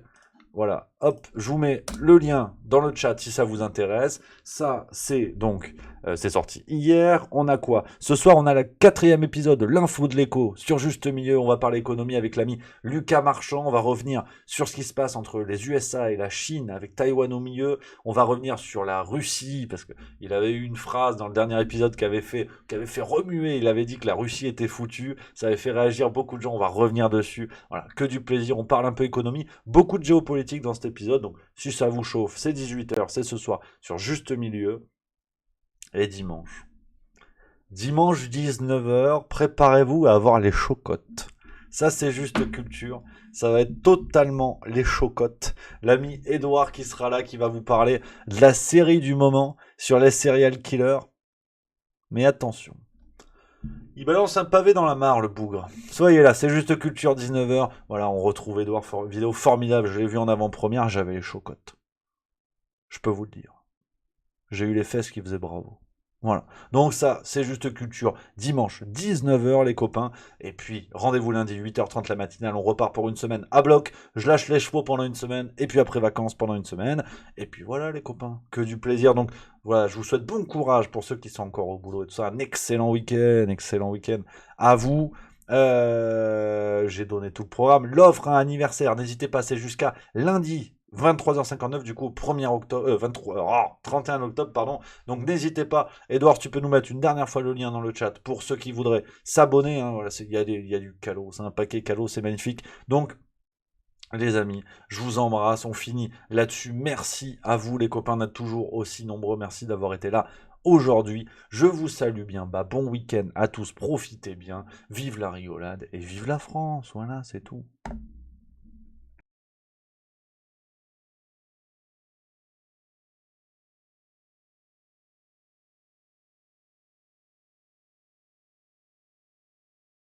Voilà, hop, je vous mets le lien dans le chat si ça vous intéresse. Ça, c'est donc, c'est sorti hier. On a quoi? Ce soir, on a le 4e épisode de l'info de l'écho sur Juste Milieu. On va parler économie avec l'ami Lucas Marchand. On va revenir sur ce qui se passe entre les USA et la Chine avec Taïwan au milieu. On va revenir sur la Russie parce qu'il avait eu une phrase dans le dernier épisode qui avait fait remuer. Il avait dit que la Russie était foutue. Ça avait fait réagir beaucoup de gens. On va revenir dessus. Voilà, que du plaisir. On parle un peu économie. Beaucoup de géopolitique dans cet épisode, donc si ça vous chauffe, c'est 18h, c'est ce soir sur Juste Milieu. Et dimanche 19h, préparez-vous à avoir les chocottes. Ça c'est Juste Culture, ça va être totalement les chocottes. L'ami Edouard qui sera là, qui va vous parler de la série du moment sur les serial killers. Mais attention, il balance un pavé dans la mare, le bougre. Soyez là, c'est Juste Culture, 19h. Voilà, on retrouve Edouard, vidéo formidable. Je l'ai vu en avant-première, j'avais les chocottes. Je peux vous le dire. J'ai eu les fesses qui faisaient bravo. Voilà. Donc ça, c'est Juste Culture. Dimanche, 19h, les copains. Et puis, rendez-vous lundi, 8h30 la matinale. On repart pour une semaine à bloc. Je lâche les chevaux pendant une semaine. Et puis après vacances pendant une semaine. Et puis voilà, les copains. Que du plaisir. Donc voilà, je vous souhaite bon courage pour ceux qui sont encore au boulot et tout ça. Un excellent week-end à vous. J'ai donné tout le programme. L'offre à anniversaire, n'hésitez pas, c'est jusqu'à lundi 23h59 du coup au 1er octobre 31 octobre pardon. Donc n'hésitez pas. Edouard, tu peux nous mettre une dernière fois le lien dans le chat pour ceux qui voudraient s'abonner hein, voilà, il y a du calot, c'est un paquet calot, c'est magnifique. Donc les amis, je vous embrasse, on finit là-dessus. Merci à vous les copains d'être toujours aussi nombreux, merci d'avoir été là aujourd'hui. Je vous salue bien bas, bon week-end à tous, profitez bien, vive la rigolade et vive la France, voilà, c'est tout.